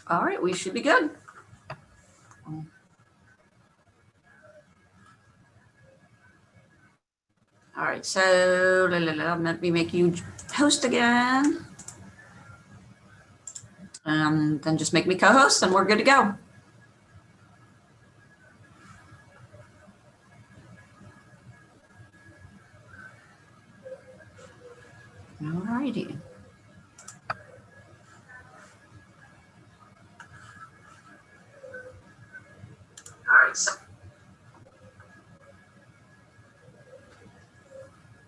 All right, we should be good. All right, so let me make you host again. And then just make me co-host and we're good to go. All righty. All right, so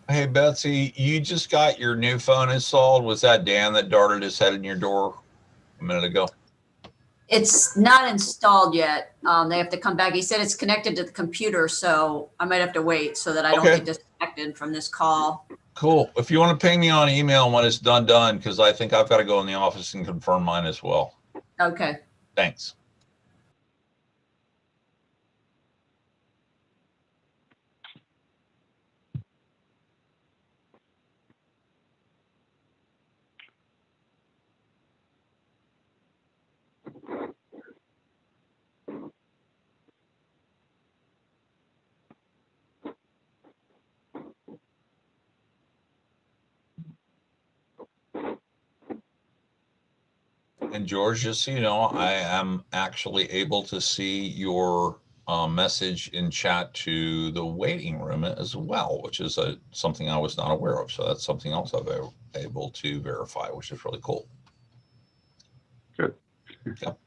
hey, Betsy, you just got your new phone installed. Was that Dan that darted his head in your door a minute ago? it's not installed yet. They have to come back. He said it's connected to the computer, so I might have to wait so that I don't Okay. get disconnected from this call. Cool. If you want to ping me on email when it's done, because I think I've got to go in the office and confirm mine as well. Okay. Thanks. And George, just so you know, I am actually able to see your message in chat to the waiting room as well, which is something I was not aware of. So that's something else I've been able to verify, which is really cool. Good. Yep.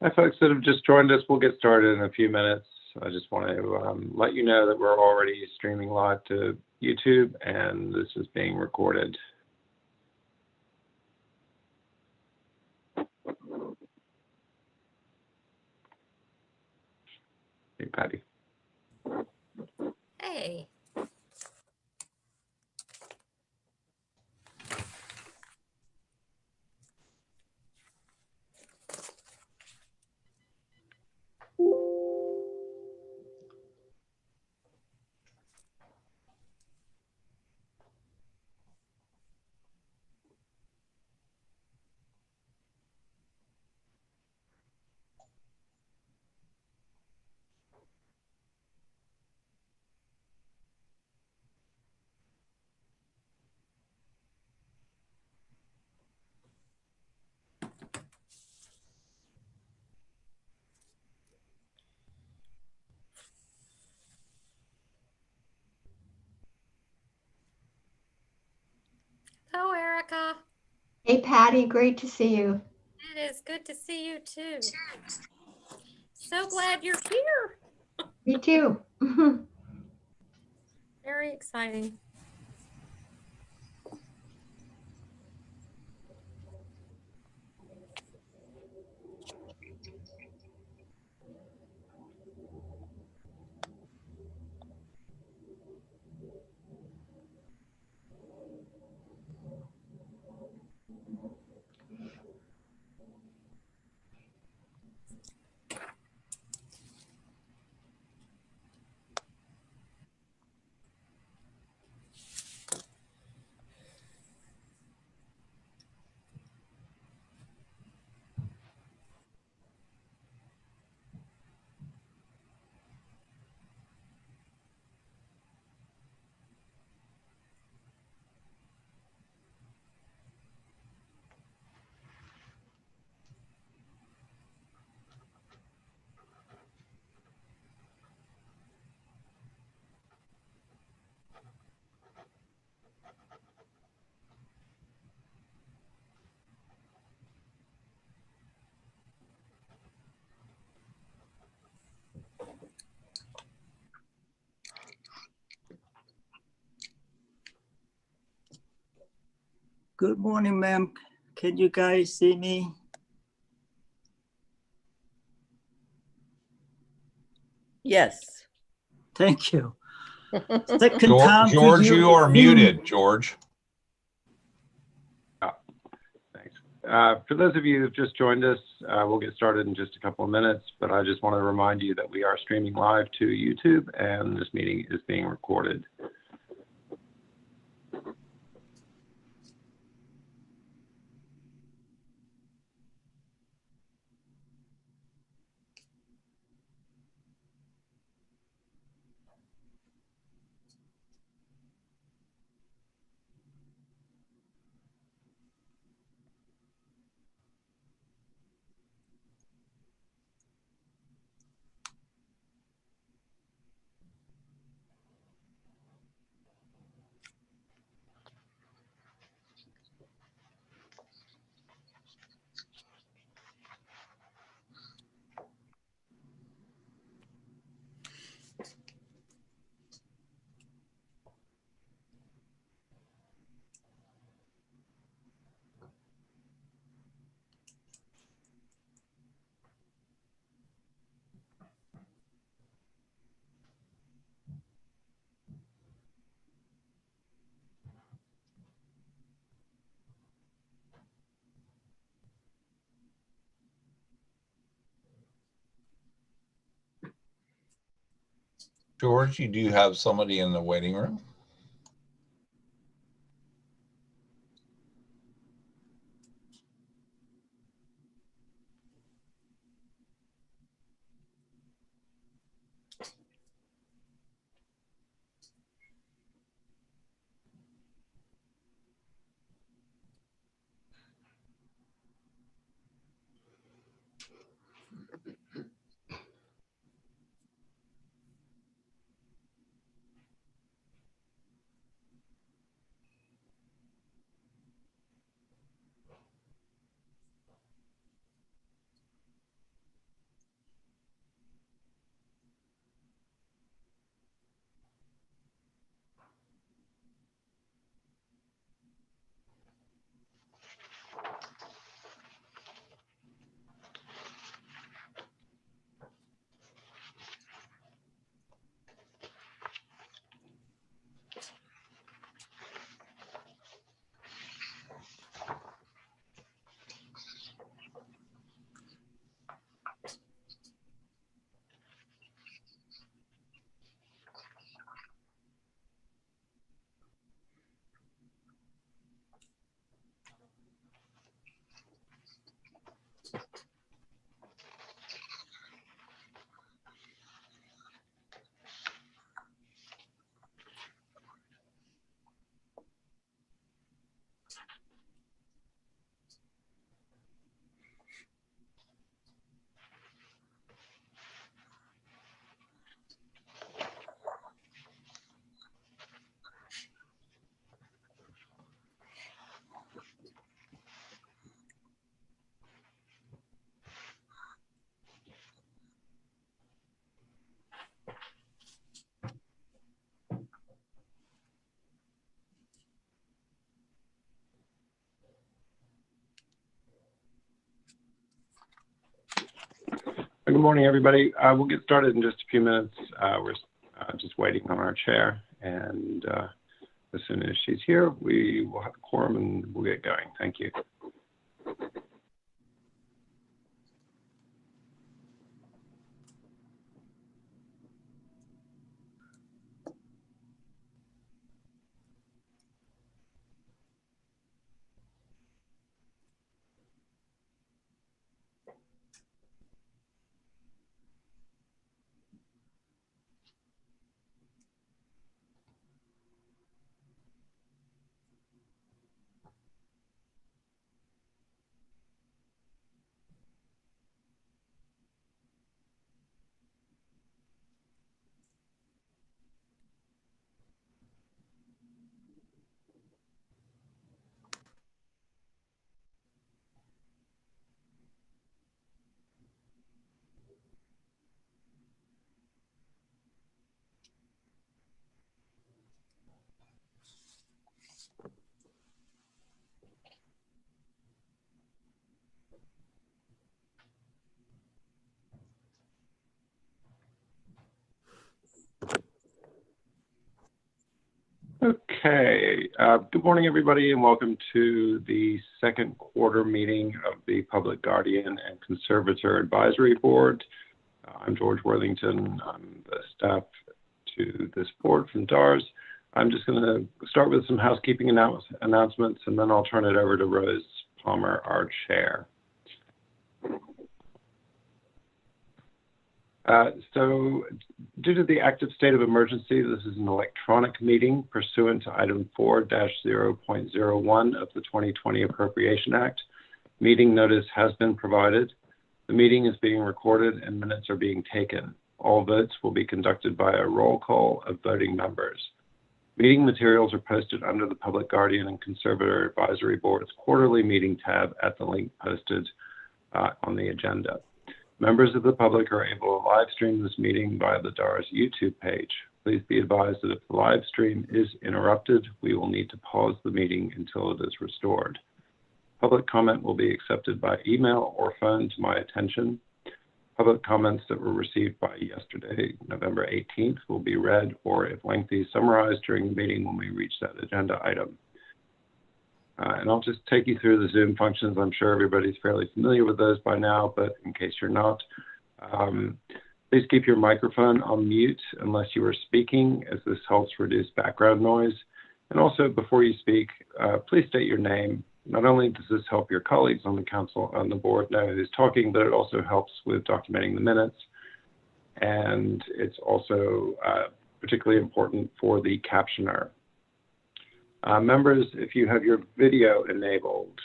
Hi, folks that have just joined us. We'll get started in a few minutes. I just want to let you know that we're already streaming live to YouTube, and this is being recorded. Hey, Patty. Hey. Hello, Erica. Hey, Patty, great to see you. It is good to see you too. So glad you're here. Me too. Very exciting. Good morning, ma'am. Can you guys see me? Yes. Thank you. Second time to George, you are muted, George. Thanks. For those of you who've just joined us, we'll get started in just a couple of minutes, but I just want to remind you that we are streaming live to YouTube and this meeting is being recorded. George, you do have somebody in the waiting room? Good morning, everybody. We'll get started in just a few minutes. We're just waiting on our chair, and as soon as she's here, we will have a quorum and we'll get going. Thank you. Okay, good morning, everybody, and welcome to the second quarter meeting of the Public Guardian and Conservator Advisory Board. I'm George Worthington. I'm the staff to this board from DARS. I'm just going to start with some housekeeping announcements, and then I'll turn it over to Rose Palmer, our chair. So due to the active state of emergency, this is an electronic meeting pursuant to item 4-0.01 of the 2020 Appropriation Act. Meeting notice has been provided. The meeting is being recorded and minutes are being taken. All votes will be conducted by a roll call of voting members. Meeting materials are posted under the Public Guardian and Conservator Advisory Board's quarterly meeting tab at the link posted on the agenda. Members of the public are able to live stream this meeting via the DARS YouTube page. Please be advised that if the live stream is interrupted, we will need to pause the meeting until it is restored. Public comment will be accepted by email or phone to my attention. Public comments that were received by yesterday, November 18th, will be read or, if lengthy, summarized during the meeting when we reach that agenda item. And I'll just take you through the Zoom functions. I'm sure everybody's fairly familiar with those by now, but in case you're not, please keep your microphone on mute unless you are speaking, as this helps reduce background noise. And also, before you speak, please state your name. Not only does this help your colleagues on the council, on the board know who's talking, but it also helps with documenting the minutes. And it's also particularly important for the captioner. Members, if you have your video enabled,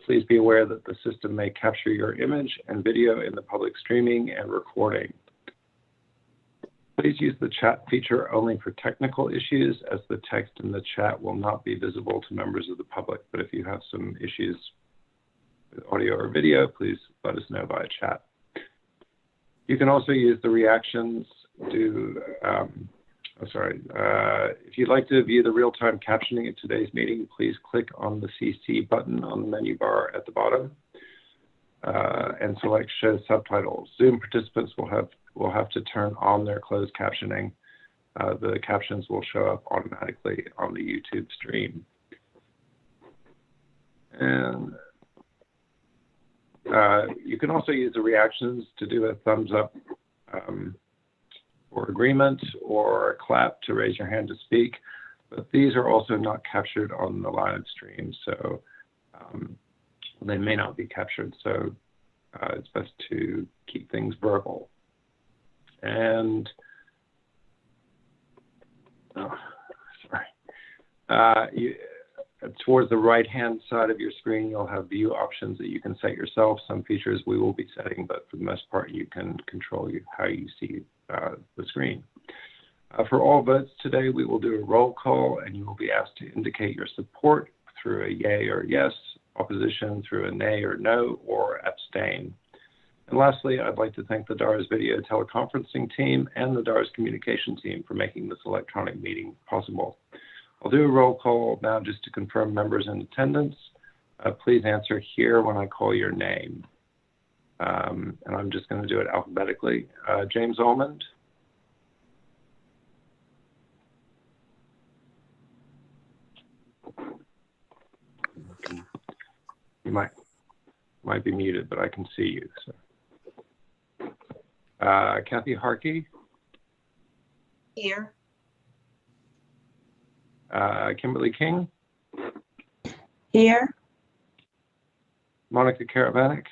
please be aware that the system may capture your image and video in the public streaming and recording. Please use the chat feature only for technical issues, as the text in the chat will not be visible to members of the public. But if you have some issues with audio or video, please let us know via chat. You can also use the reactions if you'd like to view the real-time captioning of today's meeting, please click on the CC button on the menu bar at the bottom and select Show Subtitles. Zoom participants will have to turn on their closed captioning. The captions will show up automatically on the YouTube stream. And you can also use the reactions to do a thumbs up or agreement, or a clap to raise your hand to speak, but these are also not captured on the live stream, so they may not be captured, so it's best to keep things verbal. And, towards the right-hand side of your screen, you'll have view options that you can set yourself. Some features we will be setting, but for the most part, you can control how you see the screen. For all votes today, we will do a roll call, and you will be asked to indicate your support through a yay or yes, opposition through a nay or no, or abstain. And lastly, I'd like to thank the DARS video teleconferencing team and the DARS communication team for making this electronic meeting possible. I'll do a roll call now just to confirm members in attendance. Please answer here when I call your name. And I'm just going to do it alphabetically. James Almond. You might be muted, but I can see you. So. Kathy Harkey. Here. Kimberly King. Here. Monica Karavanik.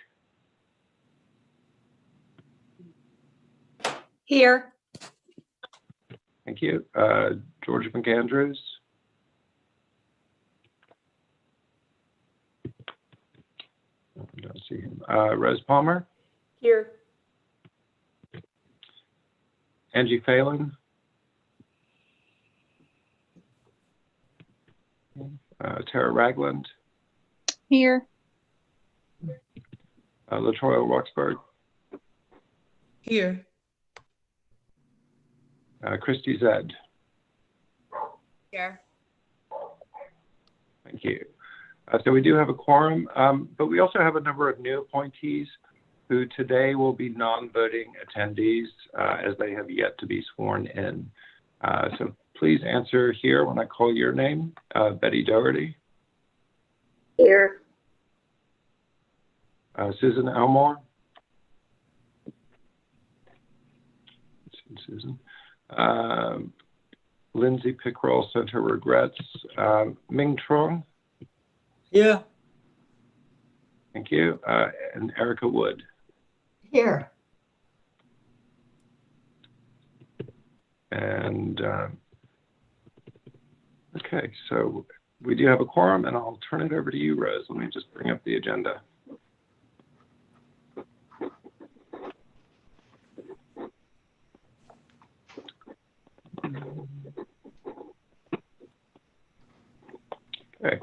Here. Thank you. Georgia McAndrews. I don't see him. Rose Palmer. Here. Angie Phelan. Tara Ragland. Here. LaTroy Roxburgh. Here. Christy Zed. Here. Thank you. So we do have a quorum, but we also have a number of new appointees who today will be non-voting attendees as they have yet to be sworn in. So please answer here when I call your name. Betty Doherty, Here. Susan Elmore. Susan. Lindsay Pickrell sent her regrets. Ming Trong, Here. thank you. And Erica Wood. Here. And okay, so we do have a quorum, and I'll turn it over to you, Rose. Let me just bring up the agenda. Okay.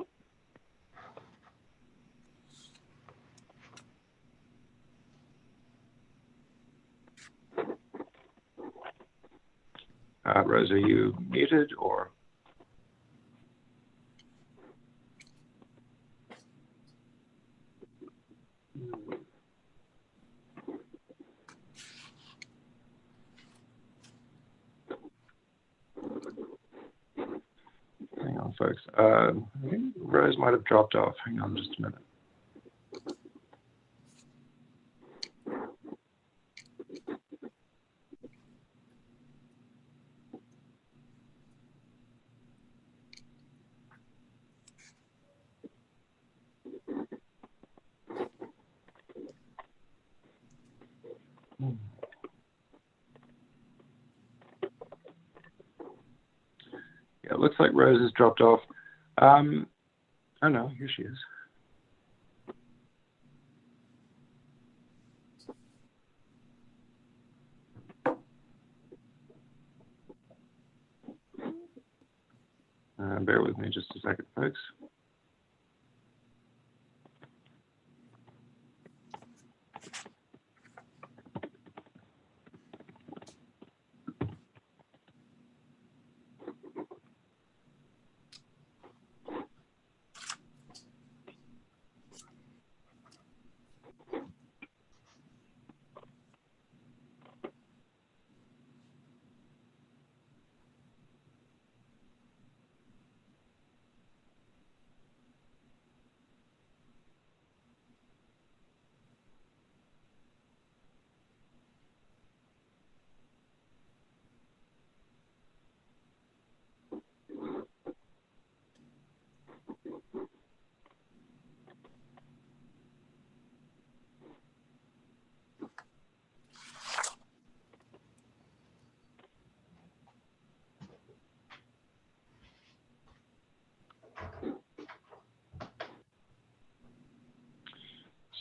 Rose, are you muted or? Hang on, folks. I think Rose might have dropped off. Hang on just a minute. Yeah, it looks like Rose has dropped off. Oh no, here she is. Bear with me just a second, folks.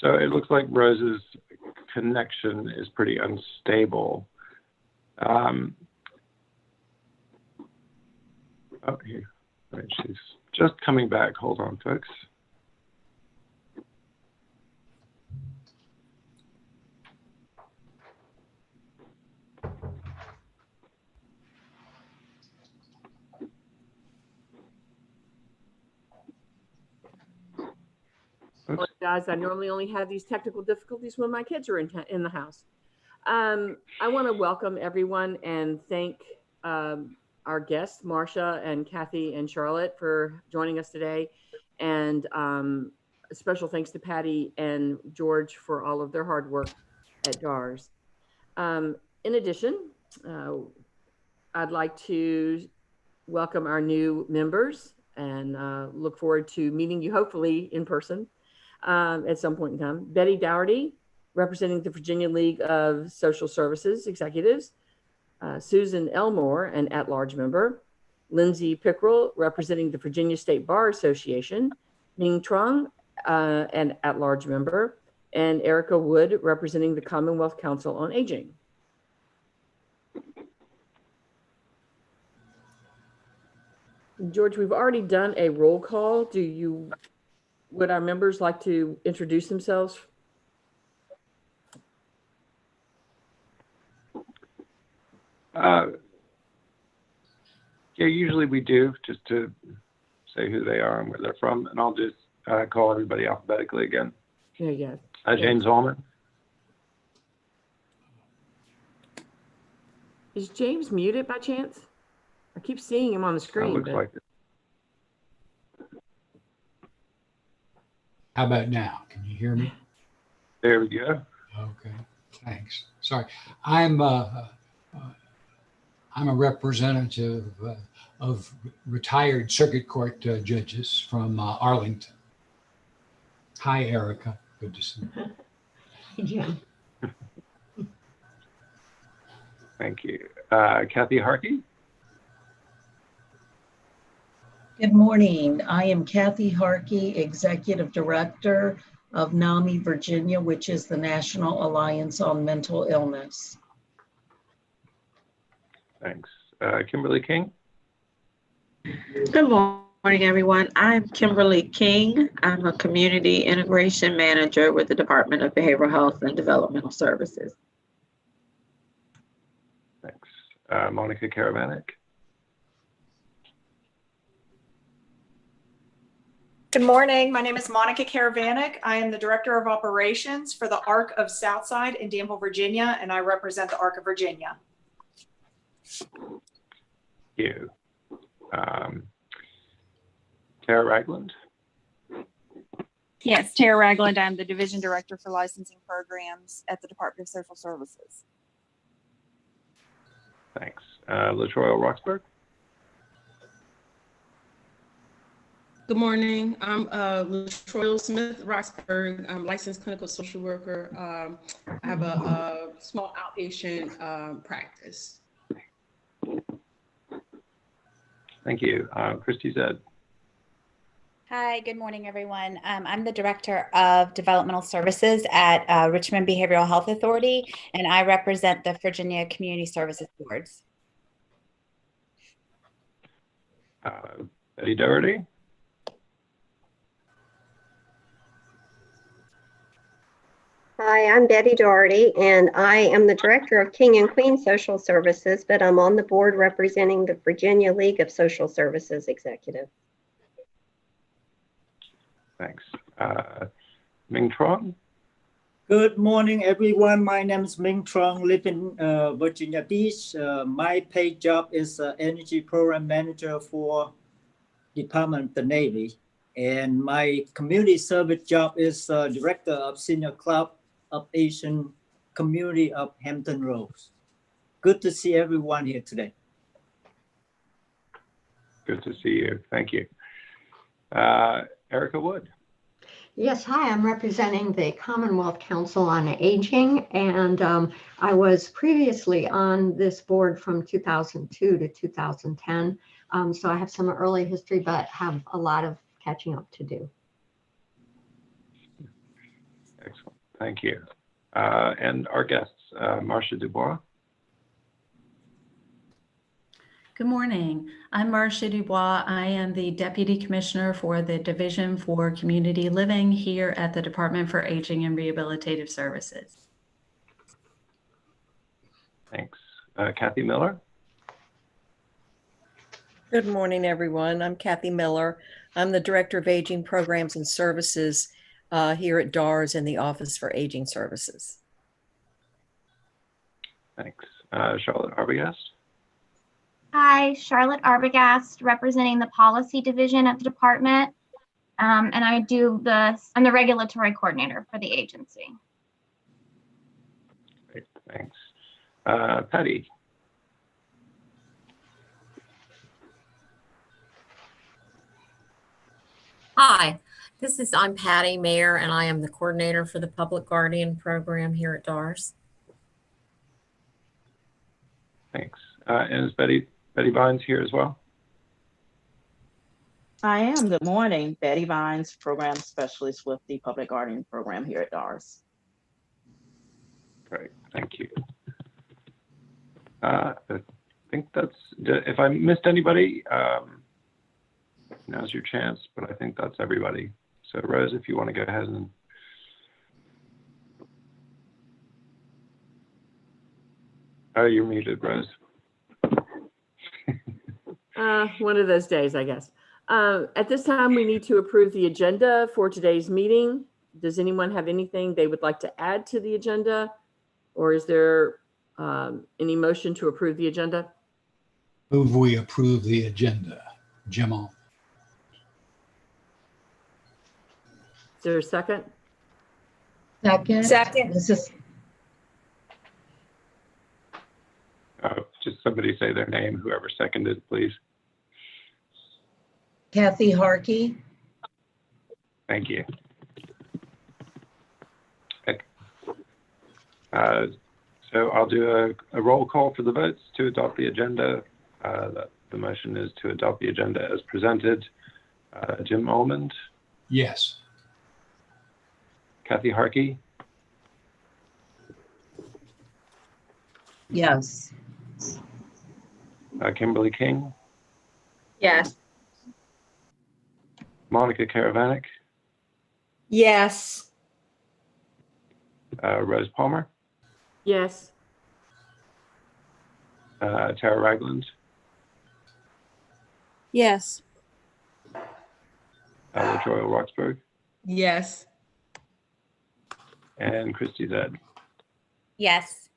So it looks like Rose's connection is pretty unstable. Oh, here. Right, she's just coming back. Hold on, folks. Well, guys, I normally only have these technical difficulties when my kids are in the house. I want to welcome everyone and thank our guests, Marcia and Kathy and Charlotte, for joining us today. And special thanks to Patty and George for all of their hard work at DARS. In addition, I'd like to welcome our new members and look forward to meeting you hopefully in person at some point in time. Betty Doherty, representing the Virginia League of Social Services Executives. Susan Elmore, an at-large member. Lindsay Pickrell, representing the Virginia State Bar Association. Ming Trong, an at-large member. And Erica Wood, representing the Commonwealth Council on Aging. George, we've already done a roll call. Would our members like to introduce themselves? Yeah, usually we do, just to say who they are and where they're from. And I'll just call everybody alphabetically again. There you go. James Allman. Is James muted by chance? I keep seeing him on the That screen, looks but like it. How about now? Can you hear me? There we go. Okay, thanks. Sorry, I'm a representative of retired circuit court judges from Arlington. Hi, Erica. Good to see you. Hey, Jim. Thank you. Kathy Harkey? Good morning. I am Kathy Harkey, Executive Director of NAMI Virginia, which is the National Alliance on Mental Illness. Thanks. Kimberly King? Good morning, everyone. I'm Kimberly King. I'm a Community Integration Manager with the Department of Behavioral Health and Developmental Services. Thanks. Monica Karavanek? Good morning. My name is Monica Karavanek. I am the Director of Operations for the ARC of Southside in Danville, Virginia, and I represent the ARC of Virginia. Thank you. Tara Ragland? Yes, Tara Ragland. I'm the Division Director for Licensing Programs at the Department of Social Services. Thanks. LaTroy Roxburgh? Good morning. I'm LaTroy Smith Roxburgh. I'm licensed clinical social worker. I have a small outpatient practice. Thank you. Christy Zed? Hi, good morning, everyone. I'm the Director of Developmental Services at Richmond Behavioral Health Authority, and I represent the Virginia Community Services Boards. Betty Doherty? Hi, I'm Betty Doherty, and I am the Director of King and Queen Social Services, but I'm on the board representing the Virginia League of Social Services Executive. Thanks. Ming Trong? Good morning, everyone. My name is Ming Trong, live in Virginia Beach. My paid job is Energy Program Manager for Department of the Navy. And my community service job is Director of Senior Club of Asian Community of Hampton Roads. Good to see everyone here today. Good to see you. Thank you. Erica Wood? Yes, hi, I'm representing the Commonwealth Council on Aging, and I was previously on this board from 2002 to 2010. So I have some early history, but have a lot of catching up to do. Excellent. Thank you. And our guests, Marcia Dubois. Good morning. I'm Marcia Dubois. I am the Deputy Commissioner for the Division for Community Living here at the Department for Aging and Rehabilitative Services. Thanks. Kathy Miller. Good morning, everyone. I'm Kathy Miller. I'm the Director of Aging Programs and Services here at DARS in the Office for Aging Services. Thanks. Charlotte Arbogast. Hi, Charlotte Arbogast, representing the Policy Division at the department. And I'm the Regulatory Coordinator for the agency. Great, thanks. Patty. Hi, I'm Patty Mayer, and I am the coordinator for the Public Guardian program here at DARS. Thanks. And is Betty Vines here as well? I am. Good morning. Betty Vines, Program Specialist with the Public Guardian program here at DARS. Great, thank you. I think that's, if I missed anybody, now's your chance, but I think that's everybody. So Rose, if you want to go ahead and. Oh, you're muted, Rose. One of those days, I guess. At this time, we need to approve the agenda for today's meeting. Does anyone have anything they would like to add to the agenda? Or is there any motion to approve the agenda? Move we approve the agenda. Jamal. Is there a second? Second. This is Just somebody say their name, whoever seconded, please. Kathy Harkey. Thank you. Okay. So I'll do a roll call for the votes to adopt the agenda. The motion is to adopt the agenda as presented. Jim Almond, Yes. Kathy Harkey, Yes. Kimberly King, Yes. Monica Karavanik, Yes. Rose Palmer, Yes. Tara Ragland, Yes. LaTroy Roxburgh, Yes. and Christy Zed. Yes.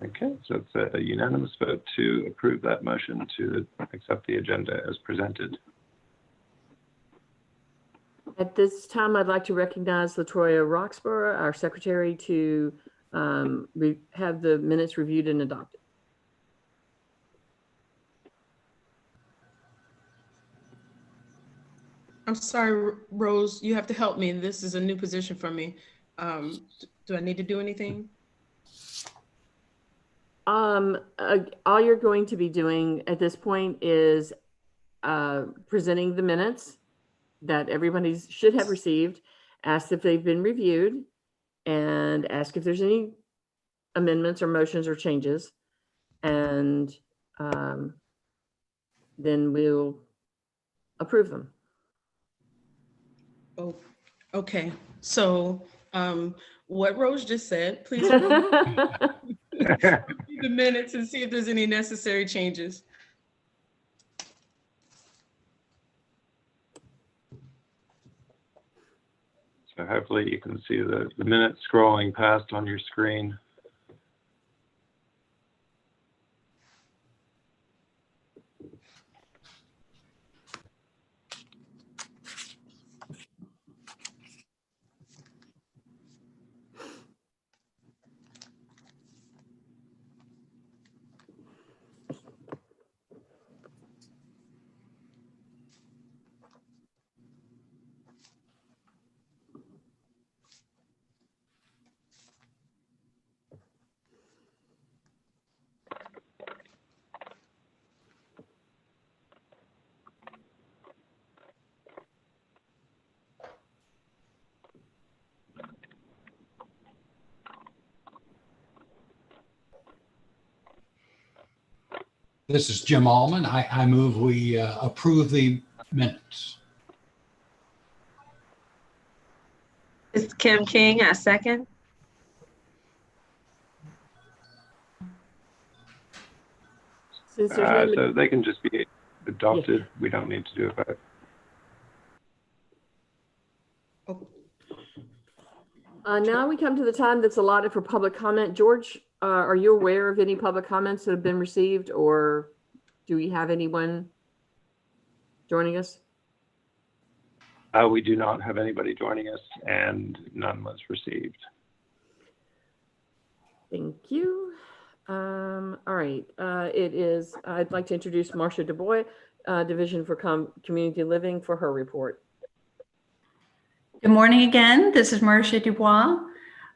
Okay, so it's a unanimous vote to approve that motion to accept the agenda as presented. At this time, I'd like to recognize LaTroya Roxborough, our secretary, to have the minutes reviewed and adopted. I'm sorry, Rose, you have to help me. This is a new position for me. Do I need to do anything? All you're going to be doing at this point is presenting the minutes that everybody should have received, ask if they've been reviewed, and ask if there's any amendments or motions or changes. And then we'll approve them. Oh, okay. So what Rose just said, please review the minutes and see if there's any necessary changes. So hopefully you can see the minutes scrolling past on your screen. This is Jim Allman. I move we approve the minutes. This is Kim King, a second. Since there's no So they can just be adopted. We don't need to do a vote. Now we come to the time that's allotted for public comment. George, are you aware of any public comments that have been received, or do we have anyone joining us? We do not have anybody joining us, and none was received. Thank you. All right. I'd like to introduce Marcia Dubois, Division for Community Living, for her report. Good morning again. This is Marcia Dubois.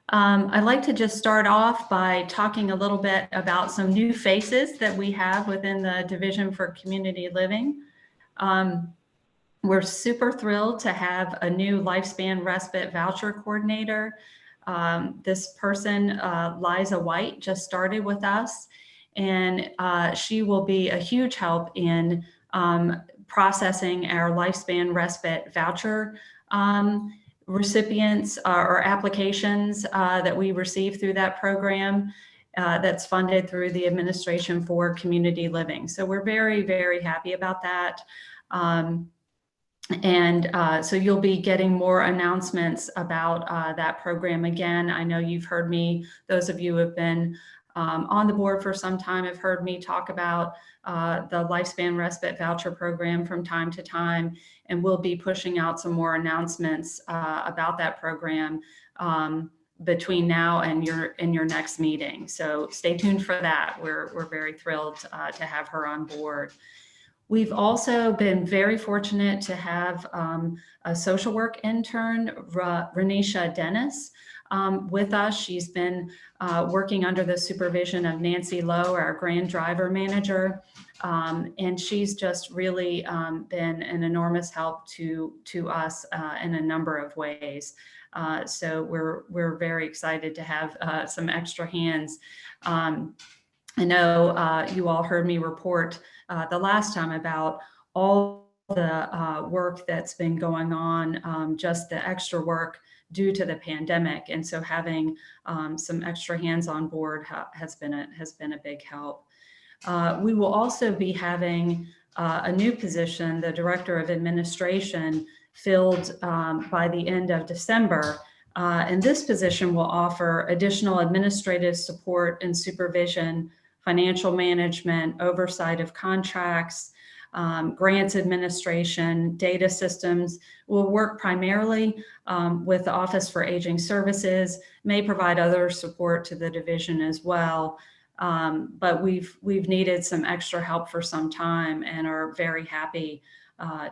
I'd like to just start off by talking a little bit about some new faces that we have within the Division for Community Living. We're super thrilled to have a new lifespan respite voucher coordinator. This person, Liza White, just started with us, and she will be a huge help in processing our lifespan respite voucher recipients or applications that we receive through that program that's funded through the Administration for Community Living. So we're very, very happy about that. So you'll be getting more announcements about that program. Again, I know you've heard me, those of you who have been on the board for some time have heard me talk about the Lifespan Respite Voucher Program from time to time, and we'll be pushing out some more announcements about that program between now and your next meeting. So stay tuned for that. We're very thrilled to have her on board. We've also been very fortunate to have a social work intern, Renisha Dennis, with us. She's been working under the supervision of Nancy Lowe, our grand driver manager. And she's just really been an enormous help to us in a number of ways. So we're very excited to have some extra hands. I know you all heard me report the last time about all the work that's been going on, just the extra work due to the pandemic. And so having some extra hands on board has been a big help. We will also be having a new position, the Director of Administration, filled by the end of December. And this position will offer additional administrative support and supervision, financial management, oversight of contracts, grants administration, data systems. Will work primarily with the Office for Aging Services, may provide other support to the division as well. But we've needed some extra help for some time and are very happy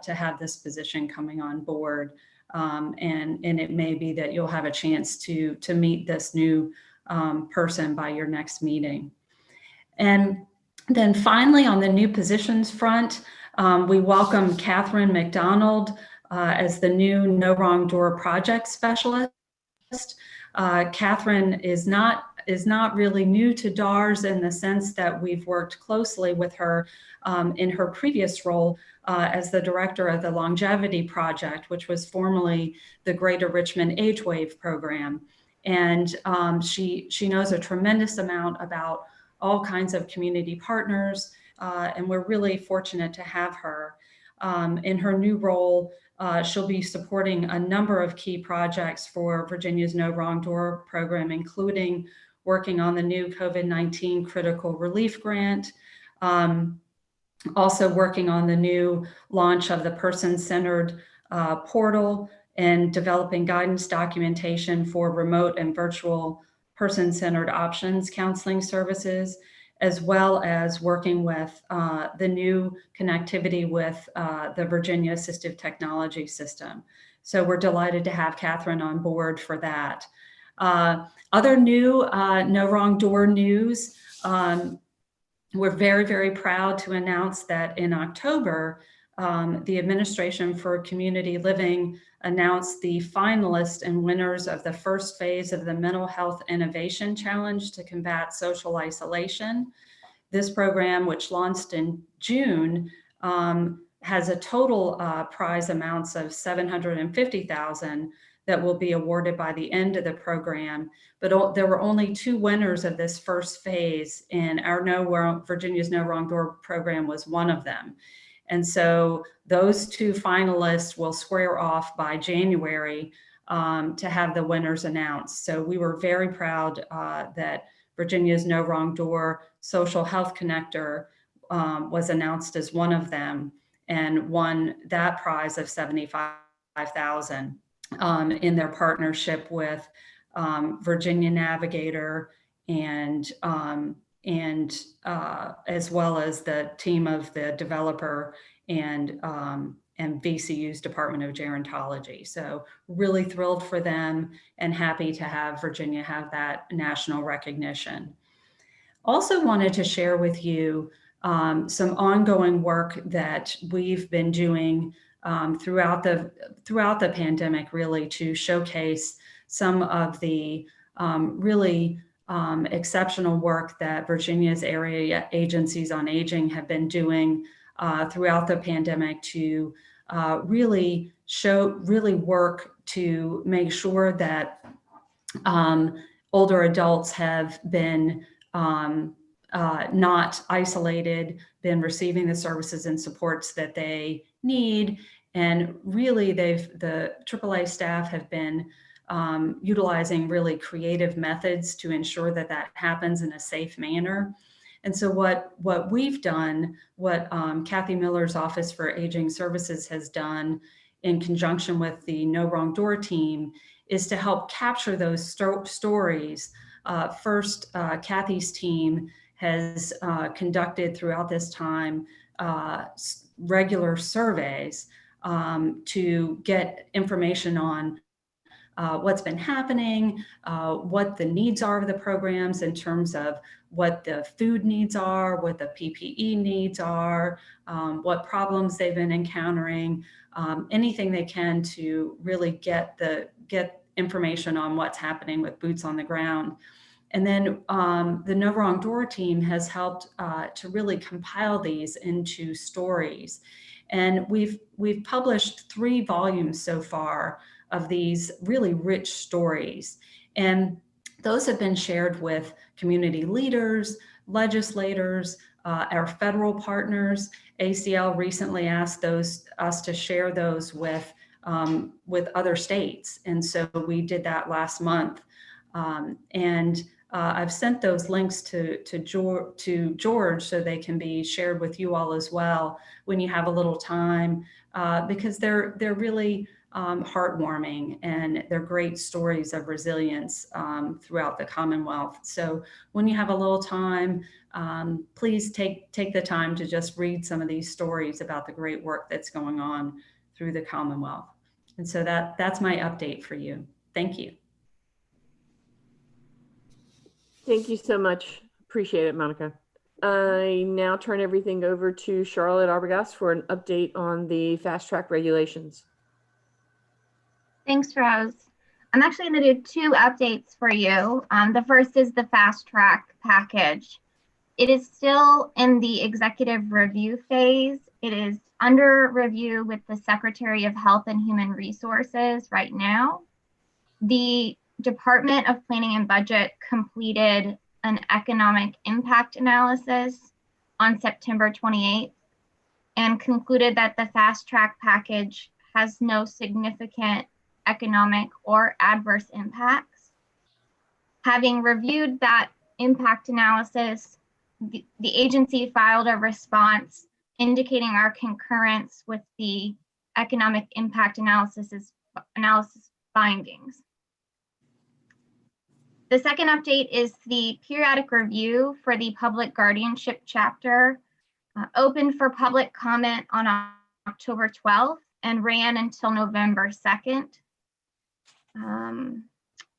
to have this position coming on board. And it may be that you'll have a chance to meet this new person by your next meeting. And then finally, on the new positions front, we welcome Catherine McDonald as the new No Wrong Door project specialist. Catherine is not really new to DARS in the sense that we've worked closely with her in her previous role as the director of the Longevity Project, which was formerly the Greater Richmond Age Wave Program. And she knows a tremendous amount about all kinds of community partners, and we're really fortunate to have her. In her new role, she'll be supporting a number of key projects for Virginia's No Wrong Door program, including working on the new COVID-19 Critical Relief Grant, also working on the new launch of the person-centered portal and developing guidance documentation for remote and virtual person-centered options counseling services, as well as working with the new connectivity with the Virginia Assistive Technology System. So we're delighted to have Catherine on board for that. Other new No Wrong Door news, we're very, very proud to announce that in October, the Administration for Community Living announced the finalists and winners of the first phase of the Mental Health Innovation Challenge to combat social isolation. This program, which launched in June, has a total prize amounts of $750,000 that will be awarded by the end of the program. But there were only 2 winners of this first phase, and our Virginia's No Wrong Door program was one of them. And so those 2 finalists will square off by January to have the winners announced. So we were very proud that Virginia's No Wrong Door Social Health Connector was announced as one of them and won that prize of $75,000 in their partnership with Virginia Navigator and as well as the team of the developer and VCU's Department of Gerontology. So really thrilled for them and happy to have Virginia have that national recognition. Also wanted to share with you some ongoing work that we've been doing throughout the pandemic, really, to showcase some of the really exceptional work that Virginia's area agencies on aging have been doing throughout the pandemic to really work to make sure that older adults have been not isolated, been receiving the services and supports that they need. And really the AAA staff have been utilizing really creative methods to ensure that that happens in a safe manner. And so what we've done, what Kathy Miller's Office for Aging Services has done in conjunction with the No Wrong Door team, is to help capture those stories. First, Kathy's team has conducted throughout this time regular surveys to get information on what's been happening, what the needs are of the programs in terms of what the food needs are, what the PPE needs are, what problems they've been encountering, anything they can to really get information on what's happening with boots on the ground. And then the No Wrong Door team has helped to really compile these into stories. And we've published 3 volumes so far of these really rich stories. And those have been shared with community leaders, legislators, our federal partners. ACL recently asked us to share those with other states. And so we did that last month. I've sent those links to George so they can be shared with you all as well when you have a little time, because they're really heartwarming, and they're great stories of resilience throughout the Commonwealth. So when you have a little time, please take the time to just read some of these stories about the great work that's going on through the Commonwealth. And so that's my update for you. Thank you. Thank you so much. Appreciate it, Monica. I now turn everything over to Charlotte Arbogast for an update on the fast track regulations. Thanks, Rose. I'm actually going to do 2 updates for you. The first is the fast track package. It is still in the executive review phase. It is under review with the Secretary of Health and Human Resources right now. The Department of Planning and Budget completed an economic impact analysis on September 28th and concluded that the fast track package has no significant economic or adverse impacts. Having reviewed that impact analysis, the agency filed a response indicating our concurrence with the economic impact analysis findings. The second update is the periodic review for the public guardianship chapter, opened for public comment on October 12th and ran until November 2nd.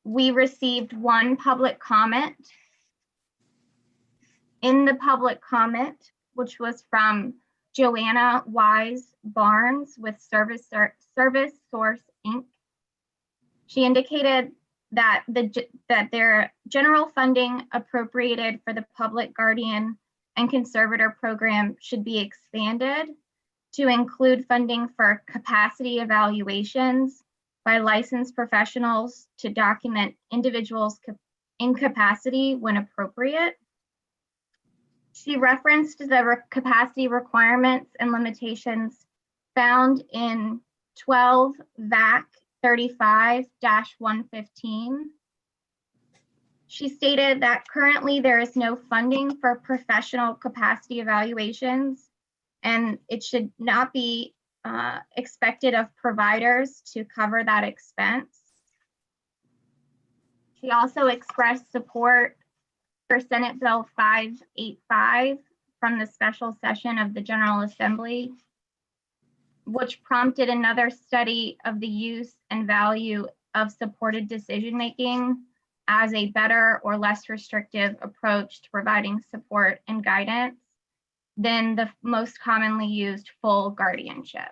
We received 1 public comment. In the public comment, which was from Joanna Wise Barnes with Service Source Inc., she indicated that their general funding appropriated for the public guardian and conservator program should be expanded to include funding for capacity evaluations by licensed professionals to document individuals' incapacity when appropriate. She referenced the capacity requirements and limitations found in 12 VAC 35-115. She stated that currently there is no funding for professional capacity evaluations, and it should not be expected of providers to cover that expense. She also expressed support for Senate Bill 585 from the special session of the General Assembly, which prompted another study of the use and value of supported decision-making as a better or less restrictive approach to providing support and guidance than the most commonly used full guardianship.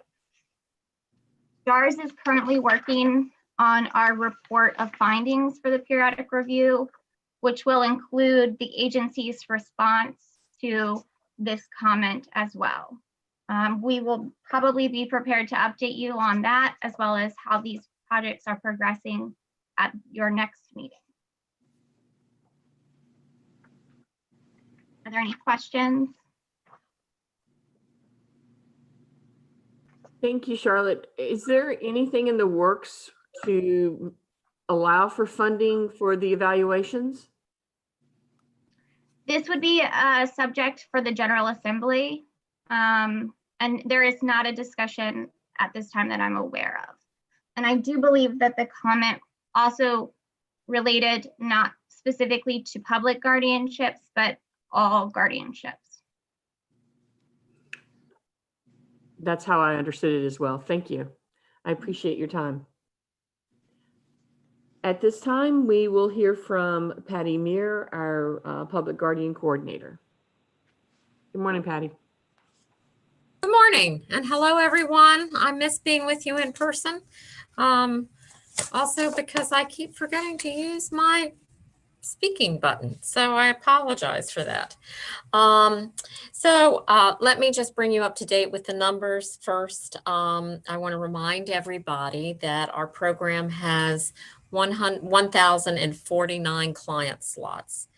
DARS is currently working on our report of findings for the periodic review, which will include the agency's response to this comment as well. We will probably be prepared to update you on that, as well as how these projects are progressing at your next meeting. Are there any questions? Thank you, Charlotte. Is there anything in the works to allow for funding for the evaluations? This would be a subject for the General Assembly. And there is not a discussion at this time that I'm aware of. And I do believe that the comment also related not specifically to public guardianships, but all guardianships. That's how I understood it as well. Thank you. I appreciate your time. At this time, we will hear from Patty Meir, our Public Guardian Coordinator. Good morning, Patty. Good morning and hello, everyone. I miss being with you in person. Also because I keep forgetting to use my speaking button, so I apologize for that. Let me just bring you up to date with the numbers first. I want to remind everybody that our program has 1,049 client slots.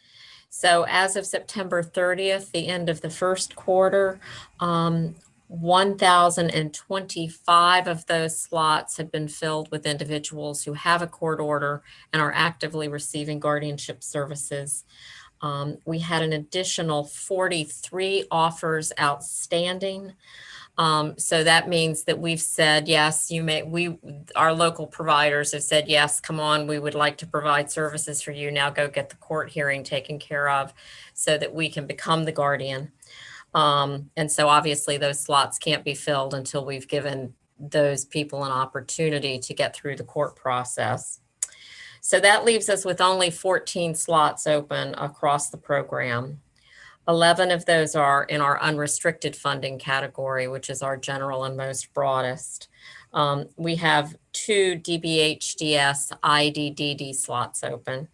So as of September 30th, the end of the first quarter, 1,025 of those slots have been filled with individuals who have a court order and are actively receiving guardianship services. We had an additional 43 offers outstanding. So that means that we've said, yes, our local providers have said, yes, come on, we would like to provide services for you. Now go get the court hearing taken care of so that we can become the guardian. And so obviously those slots can't be filled until we've given those people an opportunity to get through the court process. So that leaves us with only 14 slots open across the program. 11 of those are in our unrestricted funding category, which is our general and most broadest. We have 2 DBHDS IDDD slots open.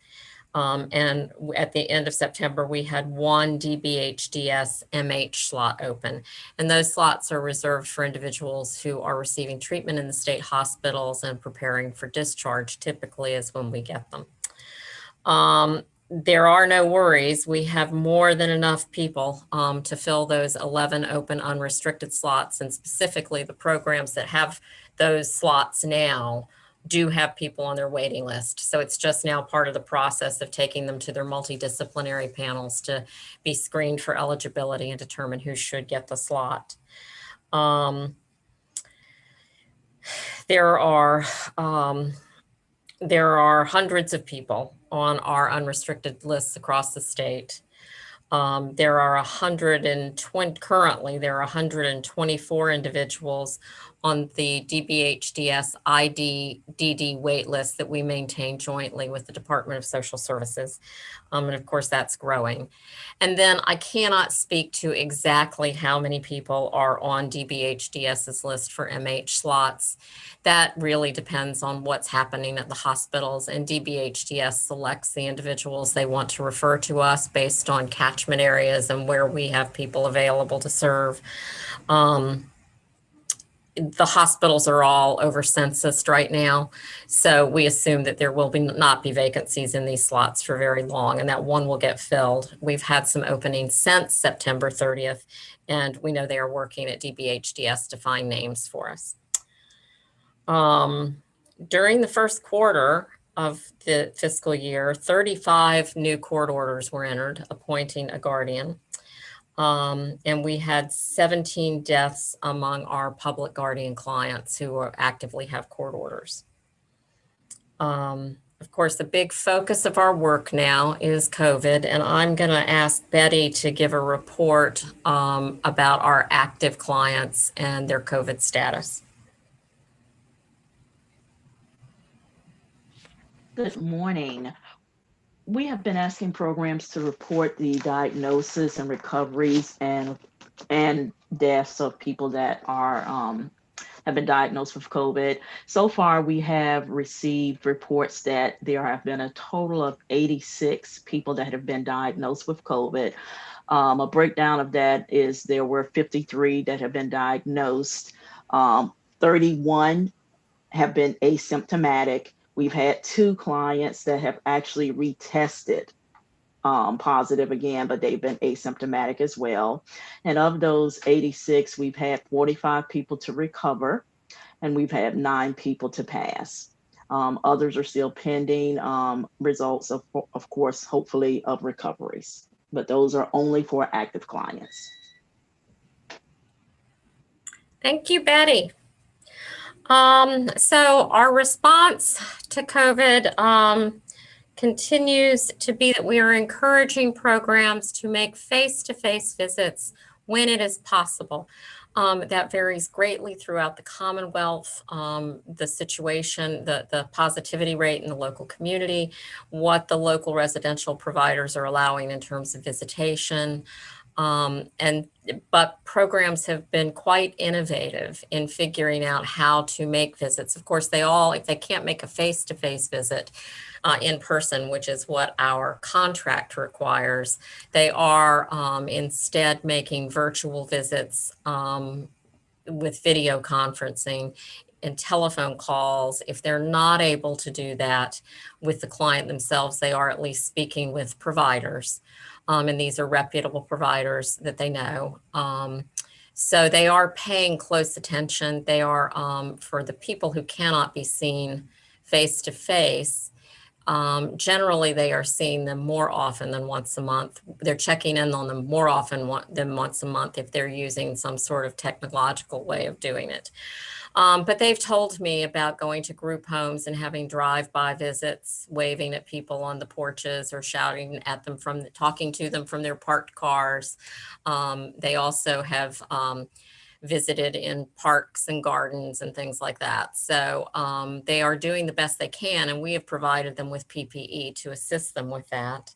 And at the end of September, we had 1 DBHDS MH slot open. And those slots are reserved for individuals who are receiving treatment in the state hospitals and preparing for discharge, typically is when we get them. There are no worries. We have more than enough people to fill those 11 open unrestricted slots, and specifically the programs that have those slots now do have people on their waiting list. So it's just now part of the process of taking them to their multidisciplinary panels to be screened for eligibility and determine who should get the slot. There are hundreds of people on our unrestricted lists across the state. There are 124 individuals on the DBHDS IDDD wait list that we maintain jointly with the Department of Social Services. And of course that's growing. And then I cannot speak to exactly how many people are on DBHDS's list for MH slots. That really depends on what's happening at the hospitals, and DBHDS selects the individuals they want to refer to us based on catchment areas and where we have people available to serve. The hospitals are all over censused right now, so we assume that there will not be vacancies in these slots for very long, and that one will get filled. We've had some openings since September 30th, and we know they are working at DBHDS to find names for us. During the first quarter of the fiscal year, 35 new court orders were entered appointing a guardian. And we had 17 deaths among our public guardian clients who actively have court orders. Of course, the big focus of our work now is COVID, and I'm going to ask Betty to give a report about our active clients and their COVID status. Good morning. We have been asking programs to report the diagnosis and recoveries and deaths of people that are have been diagnosed with COVID. So far, we have received reports that there have been a total of 86 people that have been diagnosed with COVID. A breakdown of that is there were 53 that have been diagnosed. 31 have been asymptomatic. We've had 2 clients that have actually retested positive again, but they've been asymptomatic as well. And of those 86, we've had 45 people to recover, and we've had 9 people to pass. Others are still pending results of course, hopefully of recoveries, but those are only for active clients. Thank you, Betty. So our response to COVID continues to be that we are encouraging programs to make face-to-face visits when it is possible. That varies greatly throughout the Commonwealth, the situation, the positivity rate in the local community, what the local residential providers are allowing in terms of visitation. But programs have been quite innovative in figuring out how to make visits. Of course, if they can't make a face-to-face visit in person, which is what our contract requires, they are instead making virtual visits with video conferencing and telephone calls. If they're not able to do that with the client themselves, they are at least speaking with providers. And these are reputable providers that they know. So they are paying close attention. They are, for the people who cannot be seen face to face, generally they are seeing them more often than once a month. They're checking in on them more often than once a month if they're using some sort of technological way of doing it. But they've told me about going to group homes and having drive-by visits, waving at people on the porches or shouting at them talking to them from their parked cars. They also have visited in parks and gardens and things like that. So they are doing the best they can, and we have provided them with PPE to assist them with that.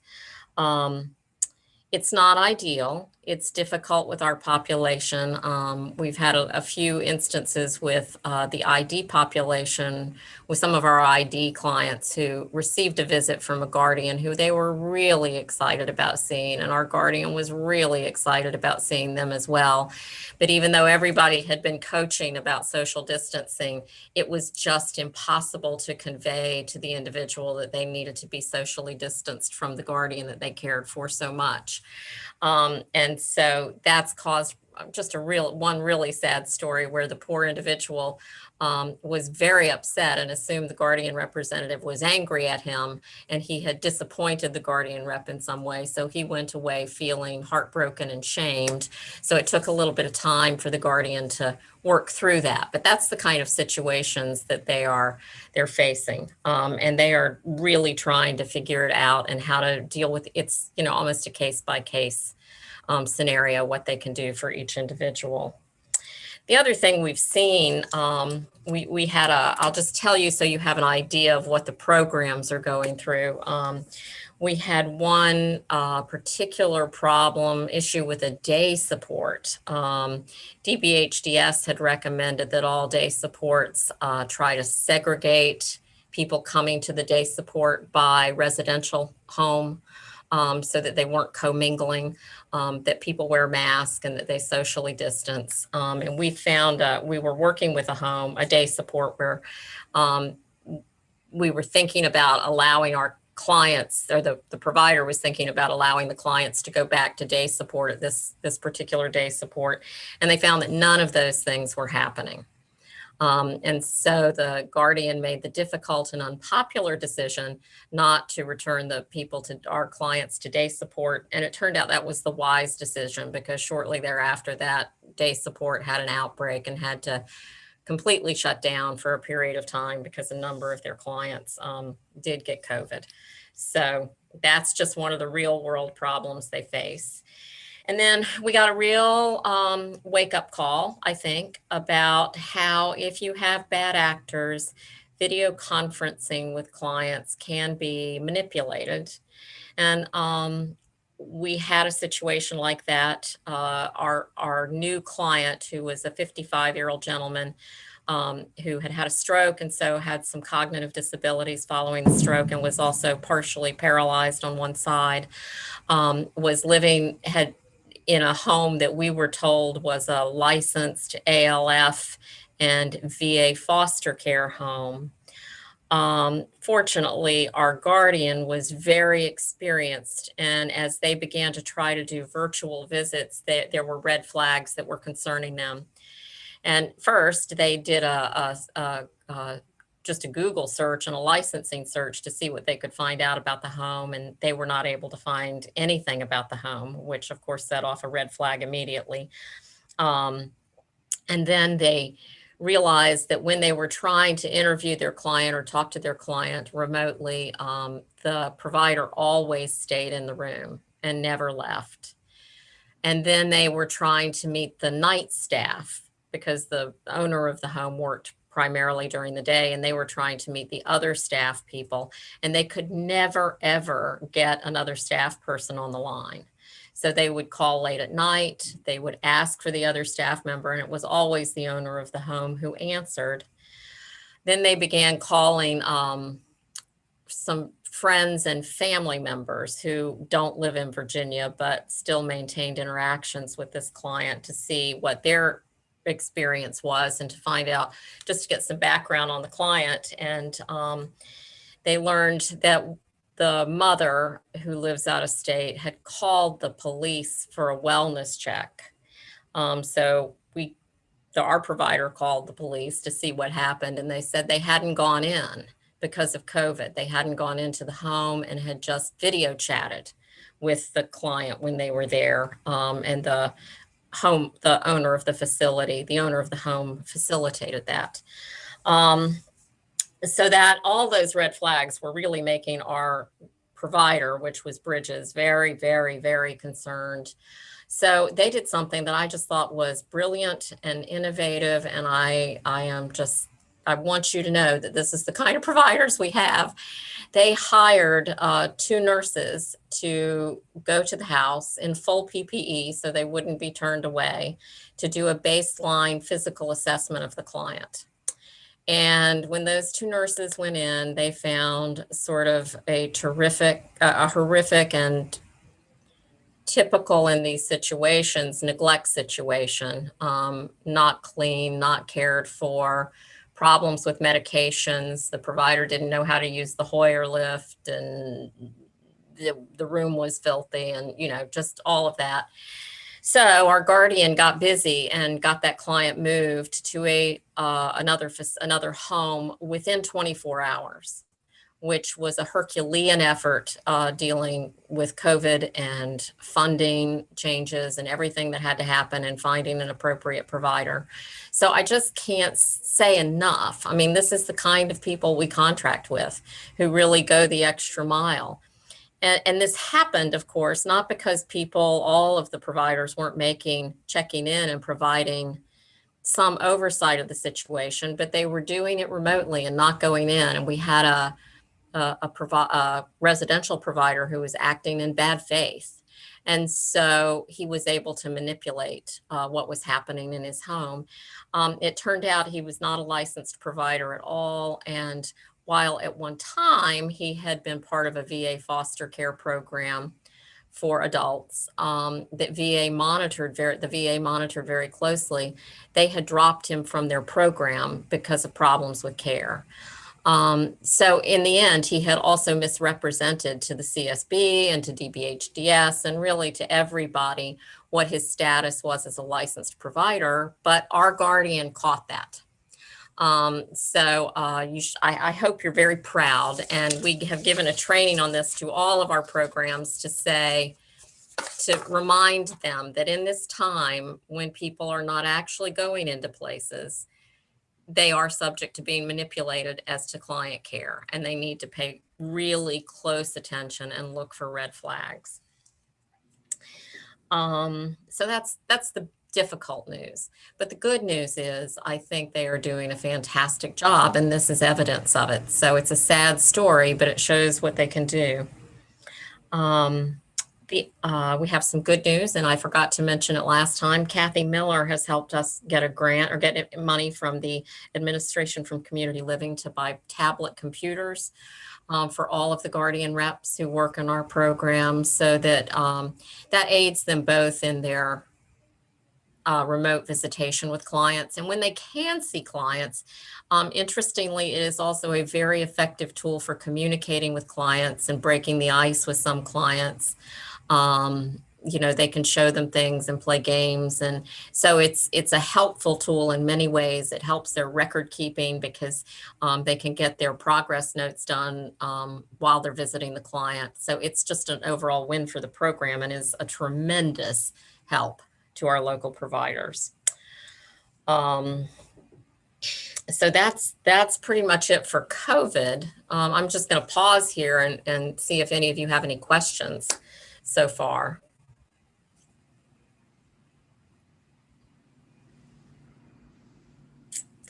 It's not ideal. It's difficult with our population. We've had a few instances with the ID population, with some of our ID clients who received a visit from a guardian who they were really excited about seeing, and our guardian was really excited about seeing them as well. But even though everybody had been coaching about social distancing, it was just impossible to convey to the individual that they needed to be socially distanced from the guardian that they cared for so much. And so that's caused just one really sad story where the poor individual was very upset and assumed the guardian representative was angry at him, and he had disappointed the guardian rep in some way. So he went away feeling heartbroken and shamed. So it took a little bit of time for the guardian to work through that. But that's the kind of situations that they're facing. And they are really trying to figure it out and how to deal with it's, almost a case by case scenario, what they can do for each individual. The other thing we've seen, we had I'll just tell you so you have an idea of what the programs are going through. We had one particular issue with a day support. DBHDS had recommended that all day supports try to segregate people coming to the day support by residential home, so that they weren't commingling, that people wear masks and that they socially distance. And we found, we were working with a day support where we were thinking about allowing our clients, or the provider was thinking about allowing the clients to go back to day support at this particular day support. And they found that none of those things were happening. And so the guardian made the difficult and unpopular decision not to return the people to our clients to day support. And it turned out that was the wise decision, because shortly thereafter that day support had an outbreak and had to completely shut down for a period of time because a number of their clients did get COVID. So that's just one of the real world problems they face. And then we got a real wake-up call, I think, about how if you have bad actors, video conferencing with clients can be manipulated. And we had a situation like that. Our new client, who was a 55-year-old gentleman who had a stroke and so had some cognitive disabilities following the stroke and was also partially paralyzed on one side, was living, in a home that we were told was a licensed ALF and VA foster care home. Fortunately, our guardian was very experienced, and as they began to try to do virtual visits, there were red flags that were concerning them. And first, they did a just a Google search and a licensing search to see what they could find out about the home. And they were not able to find anything about the home, which of course set off a red flag immediately. And then they realized that when they were trying to interview their client or talk to their client remotely, the provider always stayed in the room and never left. And then they were trying to meet the night staff because the owner of the home worked primarily during the day, and they were trying to meet the other staff people, and they could never, ever get another staff person on the line. So they would call late at night, they would ask for the other staff member, and it was always the owner of the home who answered. Then they began calling some friends and family members who don't live in Virginia, but still maintained interactions with this client to see what their experience was and to find out, just to get some background on the client. And they learned that the mother, who lives out of state, had called the police for a wellness check. So our provider called the police to see what happened, and they said they hadn't gone in because of COVID. They hadn't gone into the home and had just video chatted with the client when they were there. And the owner of the facility, the owner of the home facilitated that. So that all those red flags were really making our provider, which was Bridges, very, very, very concerned. So they did something that I just thought was brilliant and innovative. And I want you to know that this is the kind of providers we have. They hired 2 nurses to go to the house in full PPE so they wouldn't be turned away, to do a baseline physical assessment of the client. And when those 2 nurses went in, they found sort of a horrific and typical in these situations, neglect situation, not clean, not cared for, problems with medications. The provider didn't know how to use the Hoyer lift, and the room was filthy, and just all of that. So our guardian got busy and got that client moved to another home within 24 hours, which was a Herculean effort dealing with COVID and funding changes and everything that had to happen and finding an appropriate provider. So I just can't say enough. I mean, this is the kind of people we contract with who really go the extra mile. And this happened, of course, not because all of the providers weren't checking in and providing some oversight of the situation, but they were doing it remotely and not going in. And we had a residential provider who was acting in bad faith. And so he was able to manipulate what was happening in his home. It turned out he was not a licensed provider at all. And while at one time he had been part of a VA foster care program for adults that the VA monitored very closely, they had dropped him from their program because of problems with care. So in the end, he had also misrepresented to the CSB and to DBHDS and really to everybody what his status was as a licensed provider, but our guardian caught that. I hope you're very proud, and we have given a training on this to all of our programs to remind them that in this time when people are not actually going into places, they are subject to being manipulated as to client care, and they need to pay really close attention and look for red flags. So that's the difficult news. But the good news is I think they are doing a fantastic job, and this is evidence of it. So it's a sad story, but it shows what they can do. We have some good news, and I forgot to mention it last time. Kathy Miller has helped us get a grant or get money from the Administration from Community Living to buy tablet computers for all of the guardian reps who work in our program, so that that aids them both in their remote visitation with clients. And when they can see clients, interestingly, it is also a very effective tool for communicating with clients and breaking the ice with some clients. they can show them things and play games. And so it's a helpful tool in many ways. It helps their record keeping because they can get their progress notes done while they're visiting the client. So it's just an overall win for the program and is a tremendous help to our local providers. So that's pretty much it for COVID. I'm just going to pause here and see if any of you have any questions so far.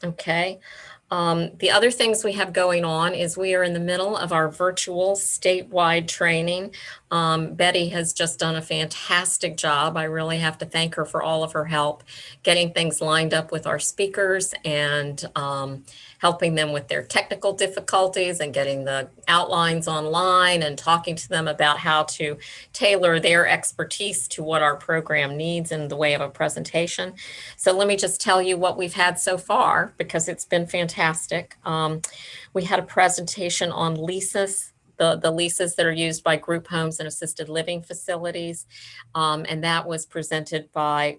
Okay. The other things we have going on is we are in the middle of our virtual statewide training. Betty has just done a fantastic job. I really have to thank her for all of her help getting things lined up with our speakers and helping them with their technical difficulties and getting the outlines online and talking to them about how to tailor their expertise to what our program needs in the way of a presentation. So let me just tell you what we've had so far, because it's been fantastic. We had a presentation on leases, the leases that are used by group homes and assisted living facilities. And that was presented by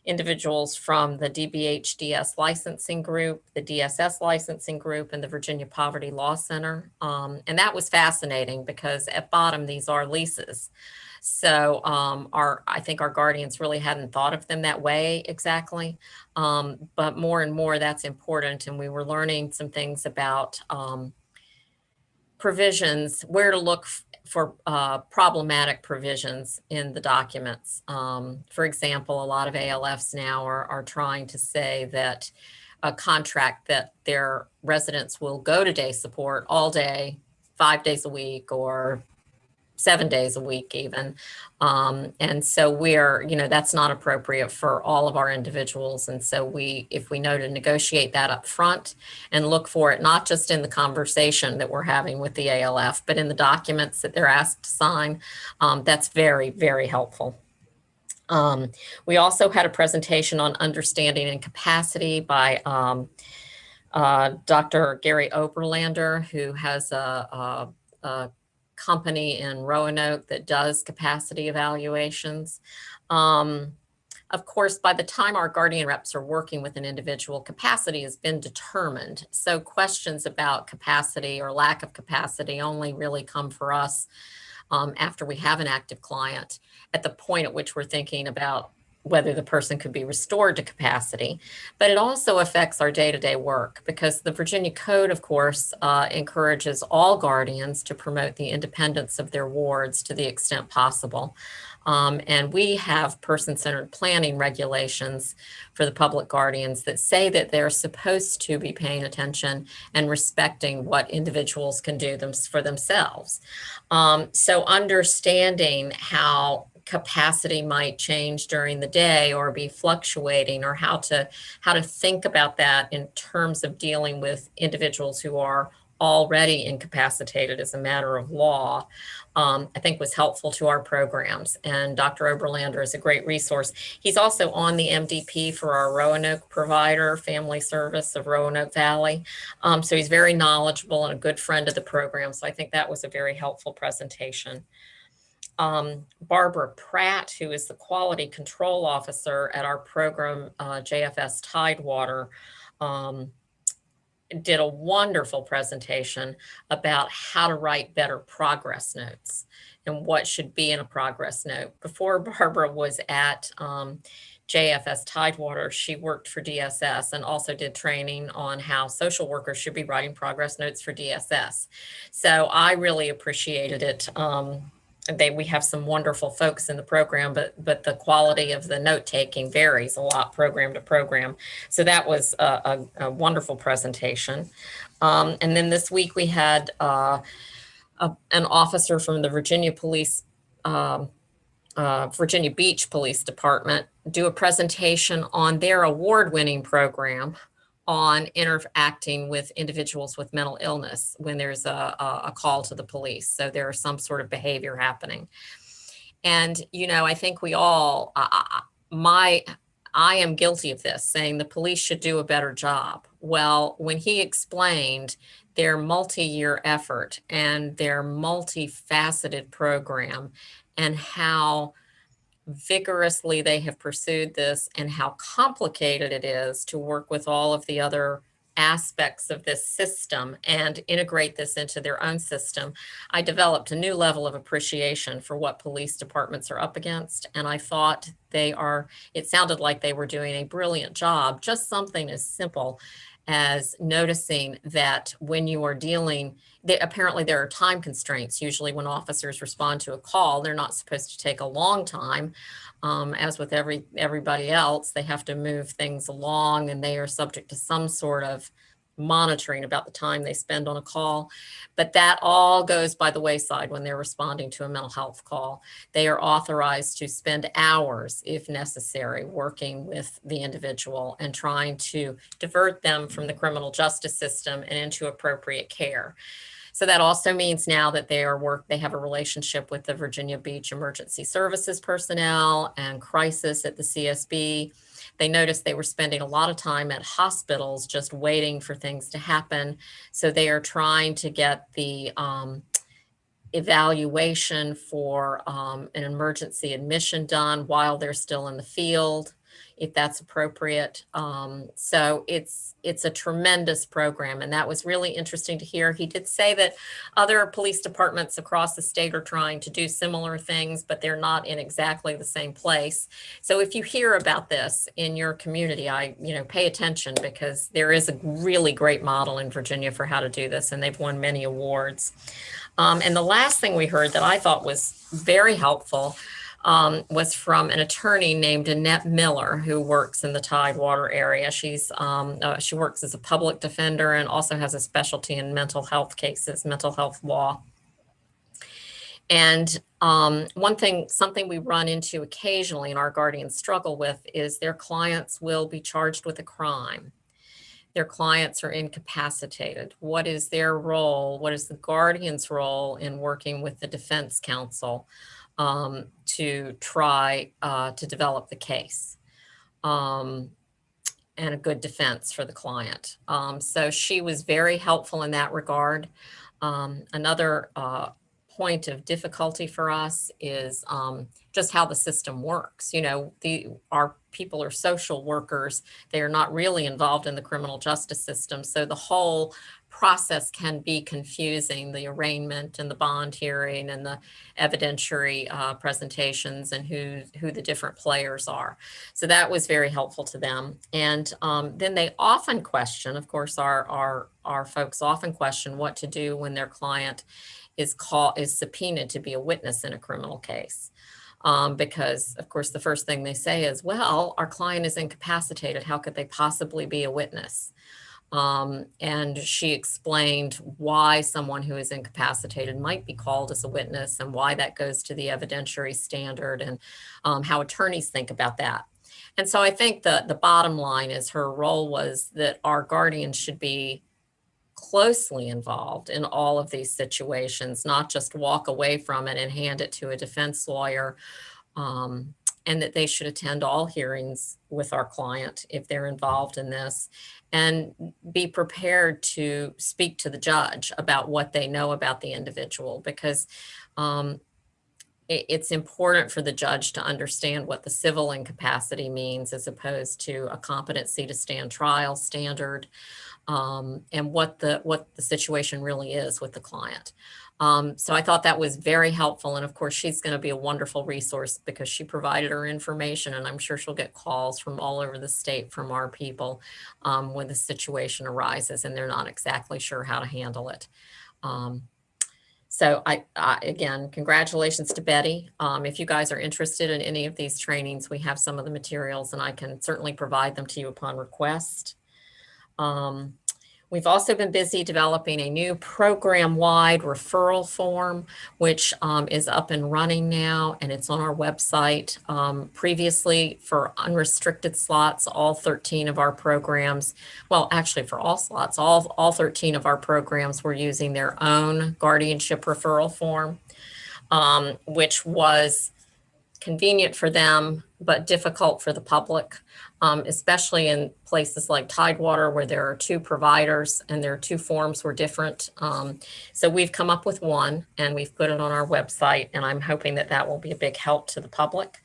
individuals from the DBHDS licensing group, the DSS licensing group, and the Virginia Poverty Law Center. And that was fascinating because at bottom, these are leases. So I think our guardians really hadn't thought of them that way exactly. But more and more that's important. And we were learning some things about provisions, where to look for problematic provisions in the documents. For example, a lot of ALFs now are trying to say that a contract that their residents will go to day support all day, 5 days a week, or 7 days a week even. And so that's not appropriate for all of our individuals. And so if we know to negotiate that up front and look for it, not just in the conversation that we're having with the ALF, but in the documents that they're asked to sign, that's very, very helpful. We also had a presentation on understanding and capacity by Dr. Gary Oberlander, who has a company in Roanoke that does capacity evaluations. Of course, by the time our guardian reps are working with an individual, capacity has been determined. So questions about capacity or lack of capacity only really come for us after we have an active client, at the point at which we're thinking about whether the person could be restored to capacity. But it also affects our day-to-day work, because the Virginia Code, of course, encourages all guardians to promote the independence of their wards to the extent possible. And we have person-centered planning regulations for the public guardians that say that they're supposed to be paying attention and respecting what individuals can do for themselves. So understanding how capacity might change during the day or be fluctuating, or how to think about that in terms of dealing with individuals who are already incapacitated as a matter of law, I think was helpful to our programs. And Dr. Oberlander is a great resource. He's also on the MDP for our Roanoke provider, Family Service of Roanoke Valley. So he's very knowledgeable and a good friend of the program. So I think that was a very helpful presentation. Barbara Pratt, who is the quality control officer at our program, JFS Tidewater, did a wonderful presentation about how to write better progress notes and what should be in a progress note. Before Barbara was at JFS Tidewater, she worked for DSS and also did training on how social workers should be writing progress notes for DSS. So I really appreciated it. We have some wonderful folks in the program, but the quality of the note taking varies a lot program to program. So that was a wonderful presentation. And then this week we had an officer from the Virginia Police, Virginia Beach Police Department, do a presentation on their award-winning program on interacting with individuals with mental illness when there's a call to the police. So there's some sort of behavior happening. And, I think we all, I am guilty of this, saying the police should do a better job. Well, when he explained their multi-year effort and their multifaceted program, and how vigorously they have pursued this, and how complicated it is to work with all of the other aspects of this system and integrate this into their own system. I developed a new level of appreciation for what police departments are up against. And I thought it sounded like they were doing a brilliant job. Just something as simple as noticing that when you are apparently there are time constraints. Usually when officers respond to a call, they're not supposed to take a long time. As with everybody else, they have to move things along, and they are subject to some sort of monitoring about the time they spend on a call. But that all goes by the wayside when they're responding to a mental health call. They are authorized to spend hours, if necessary, working with the individual and trying to divert them from the criminal justice system and into appropriate care. So that also means now that they have a relationship with the Virginia Beach Emergency Services personnel and crisis at the CSB. They noticed they were spending a lot of time at hospitals just waiting for things to happen. So they are trying to get the evaluation for an emergency admission done while they're still in the field, if that's appropriate. So it's a tremendous program, and that was really interesting to hear. He did say that other police departments across the state are trying to do similar things, but they're not in exactly the same place. So if you hear about this in your community, pay attention, because there is a really great model in Virginia for how to do this, and they've won many awards. And the last thing we heard that I thought was very helpful was from an attorney named Annette Miller, who works in the Tidewater area. she works as a public defender and also has a specialty in mental health cases, mental health law. And something we run into occasionally and our guardians struggle with is their clients will be charged with a crime. Their clients are incapacitated. What is their role? What is the guardian's role in working with the defense counsel to try to develop the case and a good defense for the client? So she was very helpful in that regard. Another point of difficulty for us is just how the system works. Our people are social workers. They are not really involved in the criminal justice system. So the whole process can be confusing, the arraignment and the bond hearing and the evidentiary presentations and who the different players are. So that was very helpful to them. And then they often question, of course, our folks often question what to do when their client is subpoenaed to be a witness in a criminal case. Because of course, the first thing they say is, well, our client is incapacitated. How could they possibly be a witness? And she explained why someone who is incapacitated might be called as a witness and why that goes to the evidentiary standard and how attorneys think about that. And so I think the bottom line is her role was that our guardians should be closely involved in all of these situations, not just walk away from it and hand it to a defense lawyer, and that they should attend all hearings with our client if they're involved in this, and be prepared to speak to the judge about what they know about the individual, because it's important for the judge to understand what the civil incapacity means as opposed to a competency to stand trial standard. And what the situation really is with the client. So I thought that was very helpful. And of course, she's going to be a wonderful resource because she provided her information, and I'm sure she'll get calls from all over the state from our people when the situation arises and they're not exactly sure how to handle it. So again, congratulations to Betty. If you guys are interested in any of these trainings, we have some of the materials and I can certainly provide them to you upon request. We've also been busy developing a new program-wide referral form, which is up and running now, and it's on our website. Previously, for unrestricted slots, all 13 of our programs, well, actually for all slots, all 13 of our programs were using their own guardianship referral form, which was convenient for them, but difficult for the public, especially in places like Tidewater where there are two providers and their two forms were different. So we've come up with one and we've put it on our website, and I'm hoping that that will be a big help to the public.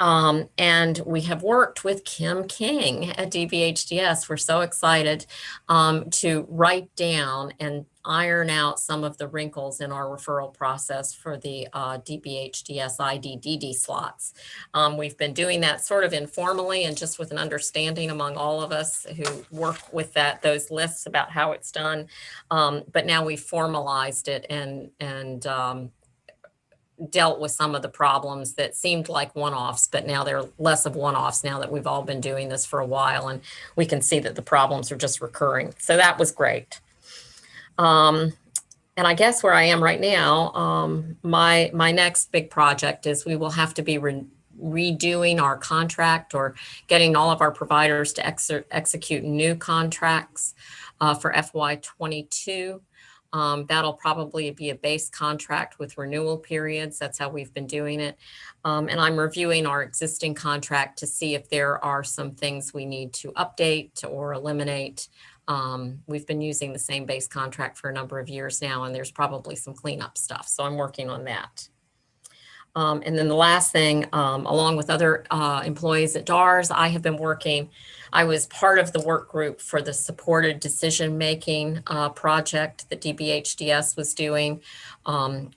And we have worked with Kim King at DBHDS. We're so excited to write down and iron out some of the wrinkles in our referral process for the DBHDS IDDD slots. We've been doing that sort of informally and just with an understanding among all of us who work with those lists about how it's done. But now we've formalized it and dealt with some of the problems that seemed like one-offs, but now they're less of one-offs now that we've all been doing this for a while, and we can see that the problems are just recurring. So that was great. And I guess where I am right now, my next big project is we will have to be redoing our contract or getting all of our providers to execute new contracts for FY22. That'll probably be a base contract with renewal periods. That's how we've been doing it. And I'm reviewing our existing contract to see if there are some things we need to update or eliminate. We've been using the same base contract for a number of years now, and there's probably some cleanup stuff. So I'm working on that. And then the last thing, along with other employees at DARS, I was part of the work group for the supported decision-making project that DBHDS was doing at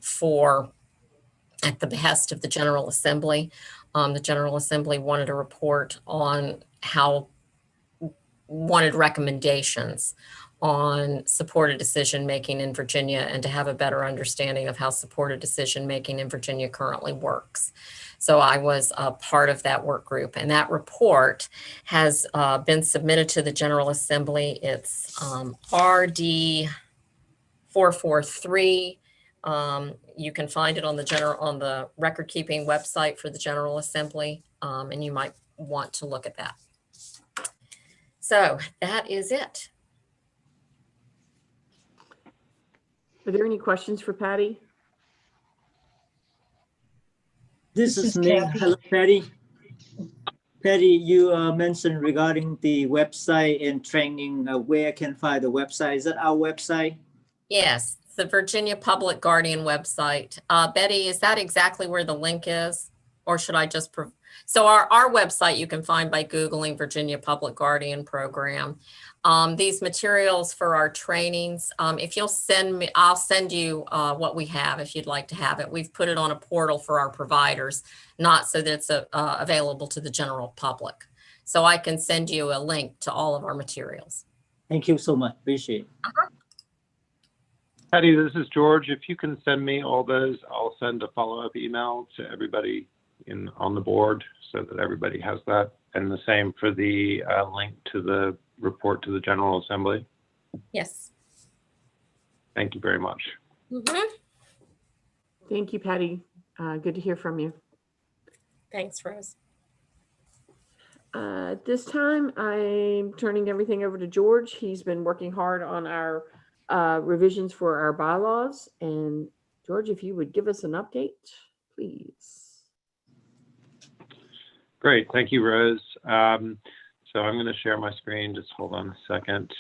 the behest of the General Assembly. The General Assembly wanted a report on wanted recommendations on supported decision-making in Virginia and to have a better understanding of how supported decision-making in Virginia currently works. So I was a part of that work group, and that report has been submitted to the General Assembly. It's RD 443. You can find it on the record-keeping website for the General Assembly, and you might want to look at that. So that is it. Are there any questions for Patty? This is Ming. Hello, Patty. Patty, you mentioned regarding the website and training, where I can find the website. Is that our website? Yes, the Virginia Public Guardian website. Betty, is that exactly where the link is? Or should I just, so our website you can find by Googling Virginia Public Guardian Program. These materials for our trainings, if you'll send me, I'll send you what we have if you'd like to have it. We've put it on a portal for our providers, not so that it's available to the general public. So I can send you a link to all of our materials. Thank you so much. Appreciate it. Patty, this is George. If you can send me all those, I'll send a follow-up email to everybody on the board so that everybody has that. And the same for the link to the report to the General Assembly. Yes. Thank you very much. Thank you, Patty. Good to hear from you. Thanks, Rose. At this time, I'm turning everything over to George. He's been working hard on our revisions for our bylaws. And George, if you would give us an update, please. Great. Thank you, Rose. So I'm going to share my screen. Just hold on a second.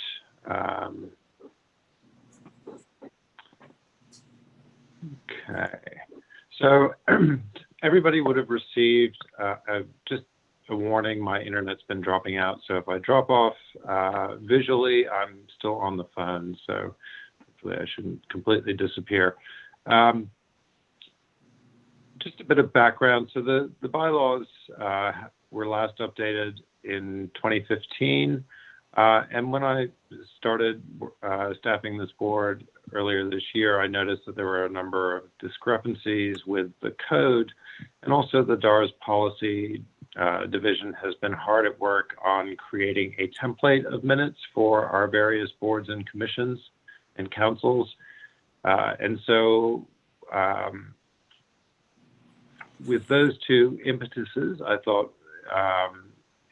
Okay. So everybody would have received just a warning. My internet's been dropping out. So if I drop off visually, I'm still on the phone. So hopefully I shouldn't completely disappear. Just a bit of background. So the bylaws were last updated in 2015. And when I started staffing this board earlier this year, I noticed that there were a number of discrepancies with the code, and also the DARS policy division has been hard at work on creating a template of minutes for our various boards and commissions and councils. And so with those two impetuses, I thought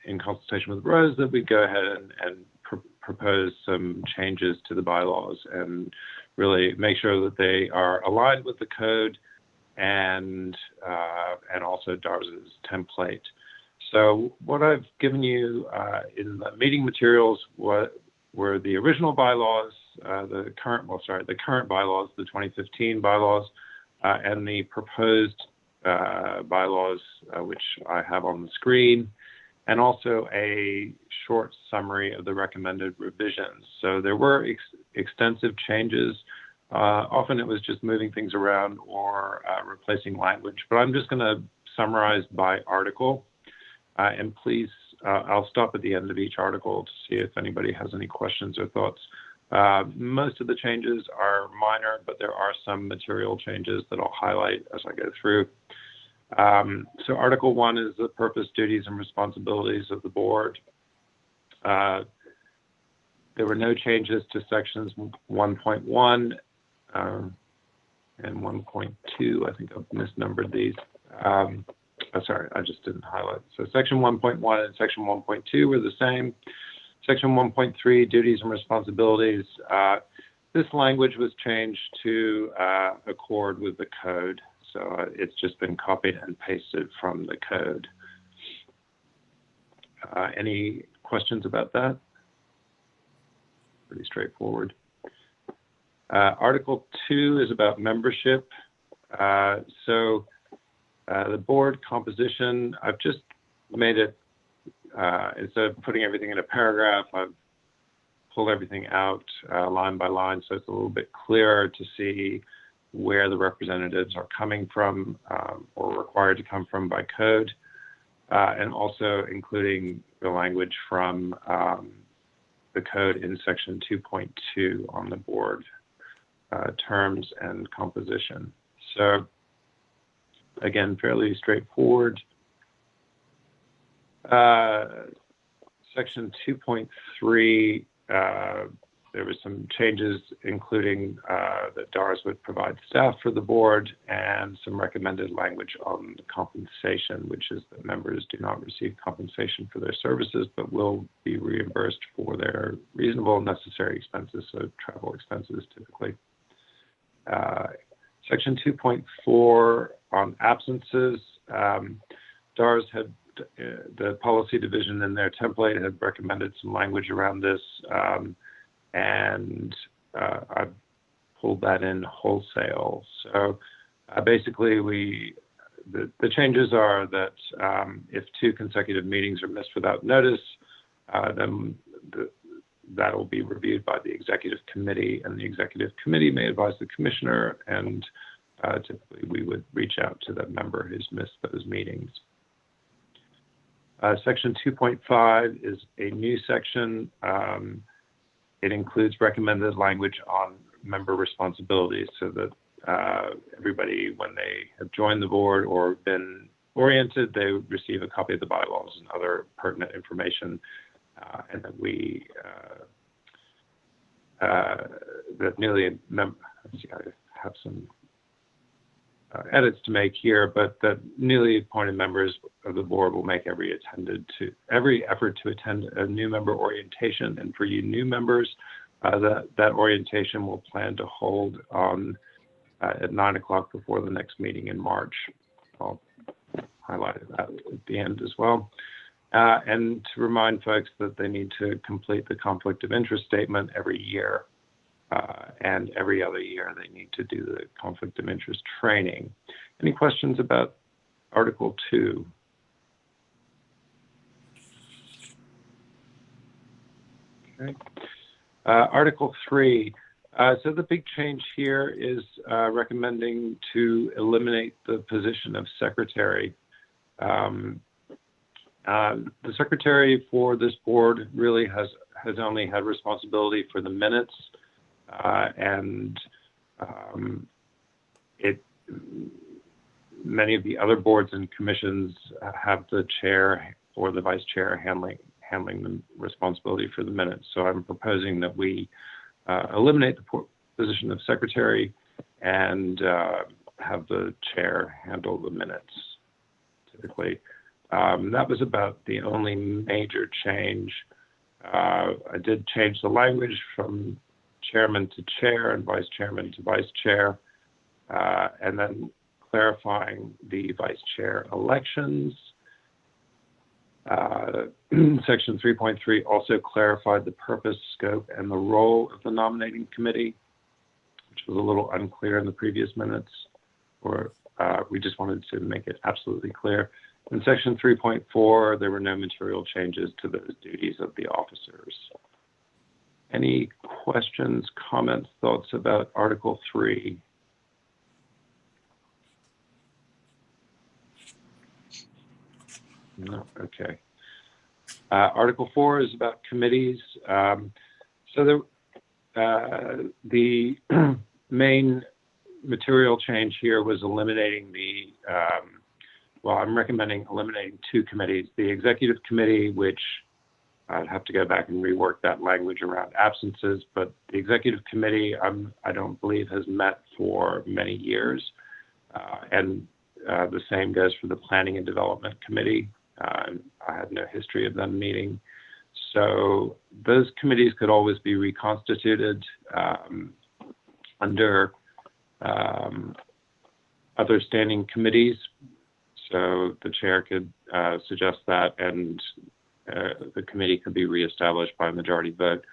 in consultation with Rose that we'd go ahead and propose some changes to the bylaws and really make sure that they are aligned with the code and also DARS's template. So what I've given you in the meeting materials were the original bylaws, the current bylaws, the 2015 bylaws, and the proposed bylaws, which I have on the screen, and also a short summary of the recommended revisions. So there were extensive changes. Often it was just moving things around or replacing language, but I'm just going to summarize by article. And please, I'll stop at the end of each article to see if anybody has any questions or thoughts. Most of the changes are minor, but there are some material changes that I'll highlight as I go through. So Article 1 is the purpose, duties, and responsibilities of the board. There were no changes to sections 1.1 and 1.2. I think I've misnumbered these. Sorry, I just didn't highlight. So section 1.1 and section 1.2 were the same. Section 1.3, duties and responsibilities. This language was changed to accord with the code. So it's just been copied and pasted from the code. Any questions about that? Pretty straightforward. Article 2 is about membership. The board composition, I've just made it, instead of putting everything in a paragraph, I've pulled everything out line by line, so it's a little bit clearer to see where the representatives are coming from or required to come from by code, and also including the language from the code in section 2.2 on the board, terms and composition. So again, fairly straightforward. Section 2.3, there were some changes, including that DARS would provide staff for the board and some recommended language on compensation, which is that members do not receive compensation for their services, but will be reimbursed for their reasonable and necessary expenses, so travel expenses typically. Section 2.4 on absences, DARS had, the policy division in their template had recommended some language around this, and I've pulled that in wholesale. So basically the changes are that if 2 consecutive meetings are missed without notice, then that will be reviewed by the executive committee, and the executive committee may advise the commissioner, and typically we would reach out to the member who's missed those meetings. Section 2.5 is a new section. It includes recommended language on member responsibilities, so that everybody, when they have joined the board or been oriented, they receive a copy of the bylaws and other pertinent information, and that we that newly let's see, I have some edits to make here, but that newly appointed members of the board will make every effort to attend a new member orientation, and for you new members, that orientation will plan to hold on at 9 o'clock before the next meeting in March. I'll highlight that at the end as well. And to remind folks that they need to complete the conflict of interest statement every year. And every other year they need to do the conflict of interest training. Any questions about Article 2? Okay. Article 3. So the big change here is recommending to eliminate the position of secretary. The secretary for this board really has only had responsibility for the minutes, and many of the other boards and commissions have the chair or the vice chair handling the responsibility for the minutes. So I'm proposing that we eliminate the position of secretary and have the chair handle the minutes typically. That was about the only major change. I did change the language from chairman to chair and vice chairman to vice chair, and then clarifying the vice chair elections. Section 3.3 also clarified the purpose, scope, and the role of the nominating committee, which was a little unclear in the previous minutes, or we just wanted to make it absolutely clear. In section 3.4, there were no material changes to the duties of the officers. Any questions, comments, thoughts about Article 3? No, okay. Article 4 is about committees. So the main material change here was eliminating the, well, I'm recommending eliminating 2 committees. The executive committee, which I'd have to go back and rework that language around absences, but the executive committee, I don't believe has met for many years. And the same goes for the planning and development committee. I had no history of them meeting. So those committees could always be reconstituted under other standing committees. So the chair could suggest that, and the committee could be reestablished by a majority vote,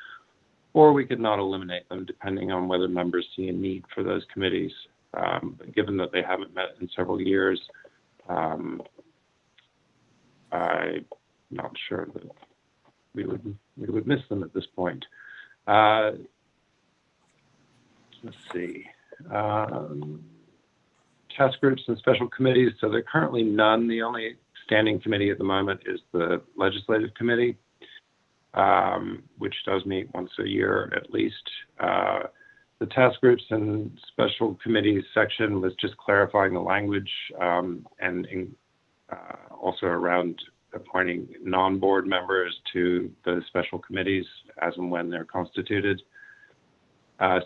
or we could not eliminate them depending on whether members see a need for those committees. But given that they haven't met in several years, I'm not sure that we would miss them at this point. Let's see. Task groups and special committees. So there are currently none. The only standing committee at the moment is the Legislative Committee, which does meet once a year at least. The task groups and special committees section was just clarifying the language and also around appointing non-board members to the special committees as and when they're constituted.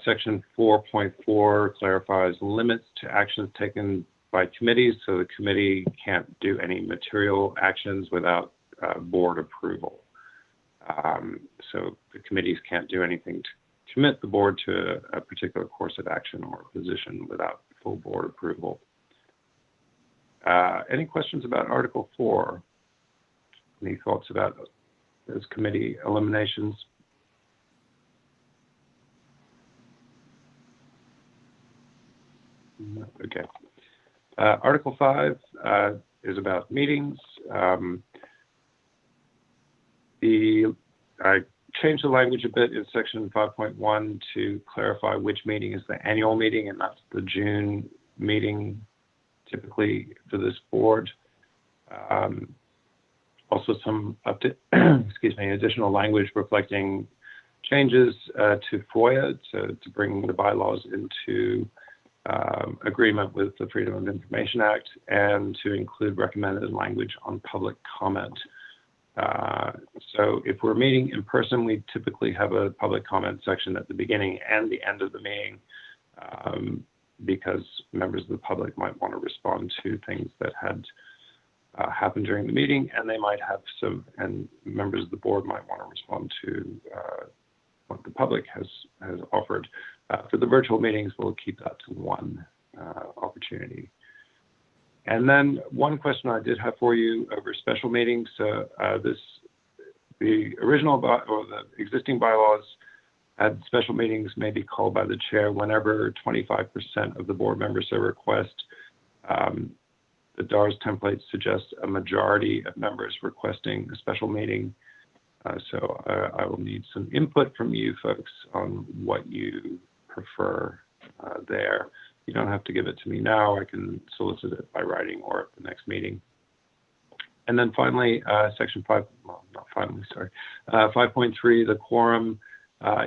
Section 4.4 clarifies limits to actions taken by committees, so the committee can't do any material actions without board approval. So the committees can't do anything to commit the board to a particular course of action or position without full board approval. Any questions about Article 4? Any thoughts about those committee eliminations? Okay. Article 5 is about meetings. I changed the language a bit in section 5.1 to clarify which meeting is the annual meeting, and that's the June meeting typically for this board. Also some additional language reflecting changes to FOIA to bring the bylaws into agreement with the Freedom of Information Act, and to include recommended language on public comment. So if we're meeting in person, we typically have a public comment section at the beginning and the end of the meeting, because members of the public might want to respond to things that had happened during the meeting, and they might have and members of the board might want to respond to what the public has offered. For the virtual meetings, we'll keep that to one opportunity. And then one question I did have for you over special meetings. The original or the existing bylaws had special meetings may be called by the chair whenever 25% of the board members so request. The DARS template suggests a majority of members requesting a special meeting. So I will need some input from you folks on what you prefer there. You don't have to give it to me now. I can solicit it by writing or at the next meeting. And then finally, section 5, well, not finally, sorry, 5.3, the quorum.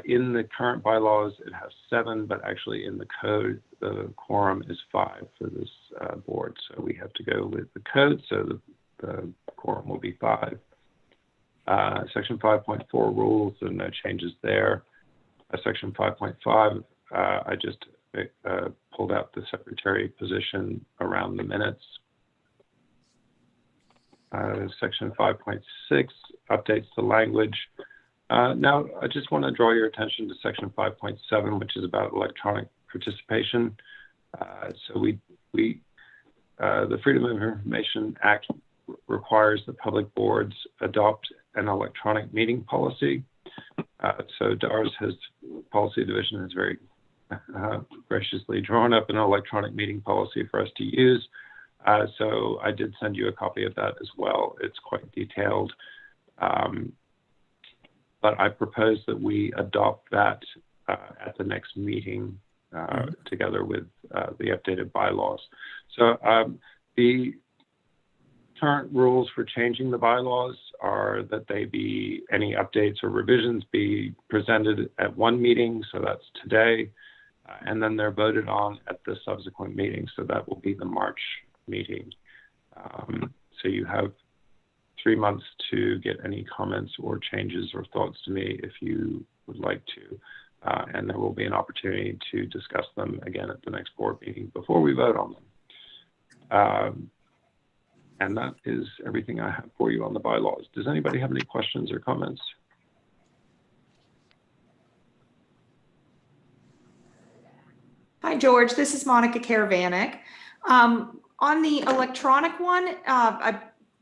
In the current bylaws, it has 7, but actually in the code, the quorum is 5 for this board. So we have to go with the code, so the quorum will be 5. Section 5.4 rules, there are no changes there. Section 5.5, I just pulled out the secretary position around the minutes. Section 5.6 updates the language. Now, I just want to draw your attention to section 5.7, which is about electronic participation. So we the Freedom of Information Act requires that public boards adopt an electronic meeting policy. So DAR's policy division has very graciously drawn up an electronic meeting policy for us to use. So I did send you a copy of that as well. It's quite detailed. But I propose that we adopt that at the next meeting together with the updated bylaws. So the current rules for changing the bylaws are that they be, any updates or revisions be presented at one meeting, so that's today, and then they're voted on at the subsequent meeting, so that will be the March meeting. So you have 3 months to get any comments or changes or thoughts to me if you would like to, and there will be an opportunity to discuss them again at the next board meeting before we vote on them. And that is everything I have for you on the bylaws. Does anybody have any questions or comments? Hi, George. This is Monica Karavanek. On the electronic one, I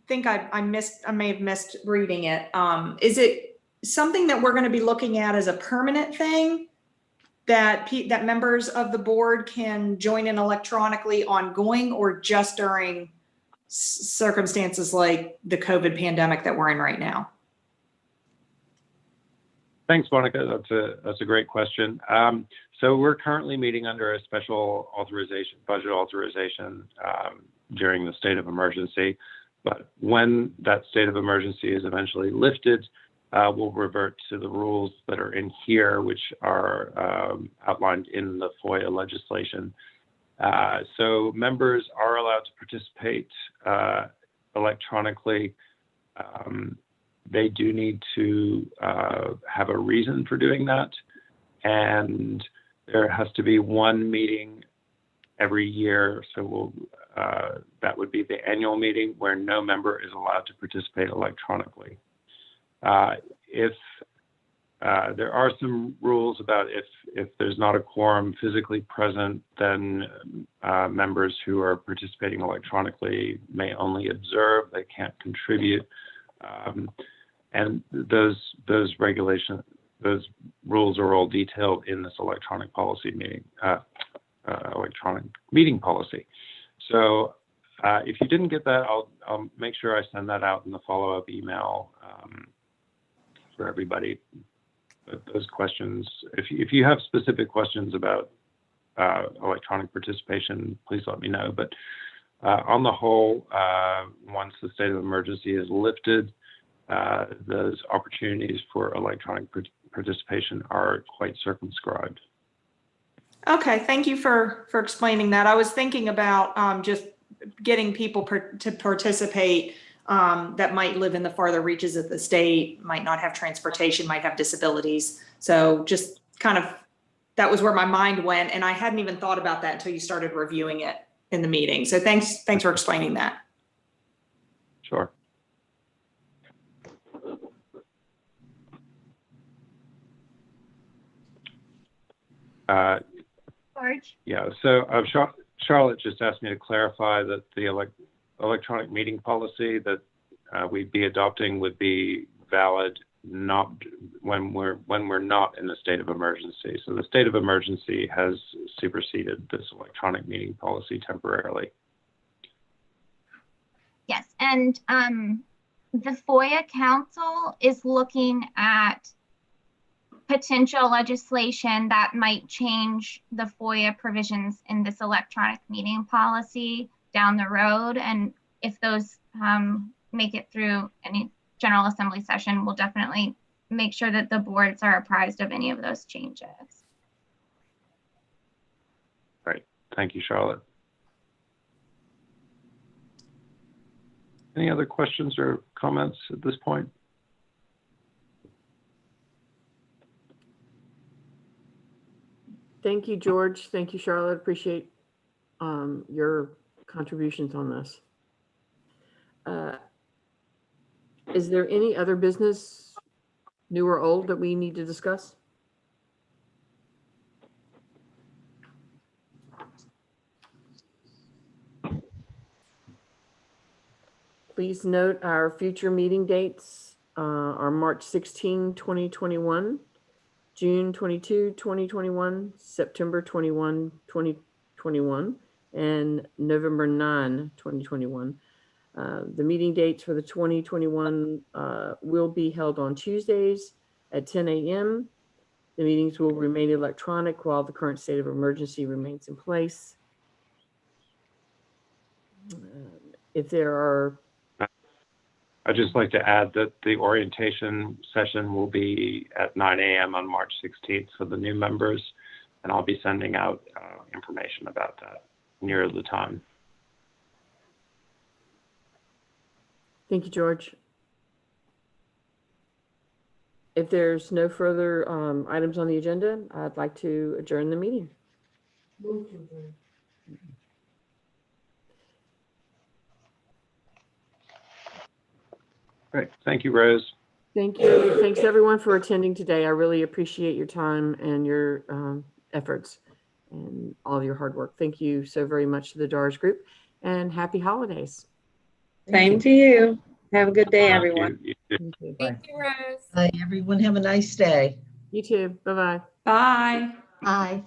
think I may have missed reading it. Is it something that we're going to be looking at as a permanent thing that members of the board can join in electronically ongoing, or just during circumstances like the COVID pandemic that we're in right now? Thanks, Monica. That's a great question. So we're currently meeting under a special authorization, budget authorization during the state of emergency. But when that state of emergency is eventually lifted, we'll revert to the rules that are in here, which are outlined in the FOIA legislation. So members are allowed to participate electronically. They do need to have a reason for doing that. And there has to be one meeting every year. So that would be the annual meeting where no member is allowed to participate electronically. If there are some rules about if there's not a quorum physically present, then members who are participating electronically may only observe, they can't contribute. And those rules are all detailed in this electronic meeting policy. So if you didn't get that, I'll make sure I send that out in the follow-up email for everybody. But those questions, if you have specific questions about electronic participation, please let me know. But on the whole, once the state of emergency is lifted, those opportunities for electronic participation are quite circumscribed. Okay, thank you for explaining that. I was thinking about just getting people to participate that might live in the farther reaches of the state, might not have transportation, might have disabilities. So just kind of, that was where my mind went, and I hadn't even thought about that until you started reviewing it in the meeting. So thanks for explaining that. Sure. George? Yeah, so Charlotte just asked me to clarify that the electronic meeting policy that we'd be adopting would be valid not when we're not in the state of emergency. So the state of emergency has superseded this electronic meeting policy temporarily. Yes, and the FOIA Council is looking at potential legislation that might change the FOIA provisions in this electronic meeting policy down the road. And if those make it through any General Assembly session, we'll definitely make sure that the boards are apprised of any of those changes. Right. Thank you, Charlotte. Any other questions or comments at this point? Thank you, George. Thank you, Charlotte. Appreciate your contributions on this. Is there any other business, new or old, that we need to discuss? Please note our future meeting dates are March 16, 2021, June 22, 2021, September 21, 2021, and November 9, 2021. The meeting dates for the 2021 will be held on Tuesdays at 10 a.m. The meetings will remain electronic while the current state of emergency remains in place. If there are... I'd just like to add that the orientation session will be at 9 a.m. on March 16th for the new members, and I'll be sending out information about that near the time. Thank you, George. If there's no further items on the agenda, I'd like to adjourn the meeting. Move to adjourn. Great. Thank you, Rose. Thank you. Thanks everyone for attending today. I really appreciate your time and your efforts and all of your hard work. Thank you so very much to the DARS group, and happy holidays. Same to you. Have a good day, everyone. Thank you, Rose. Bye, everyone. Have a nice day. You too. Bye-bye. Bye. Bye.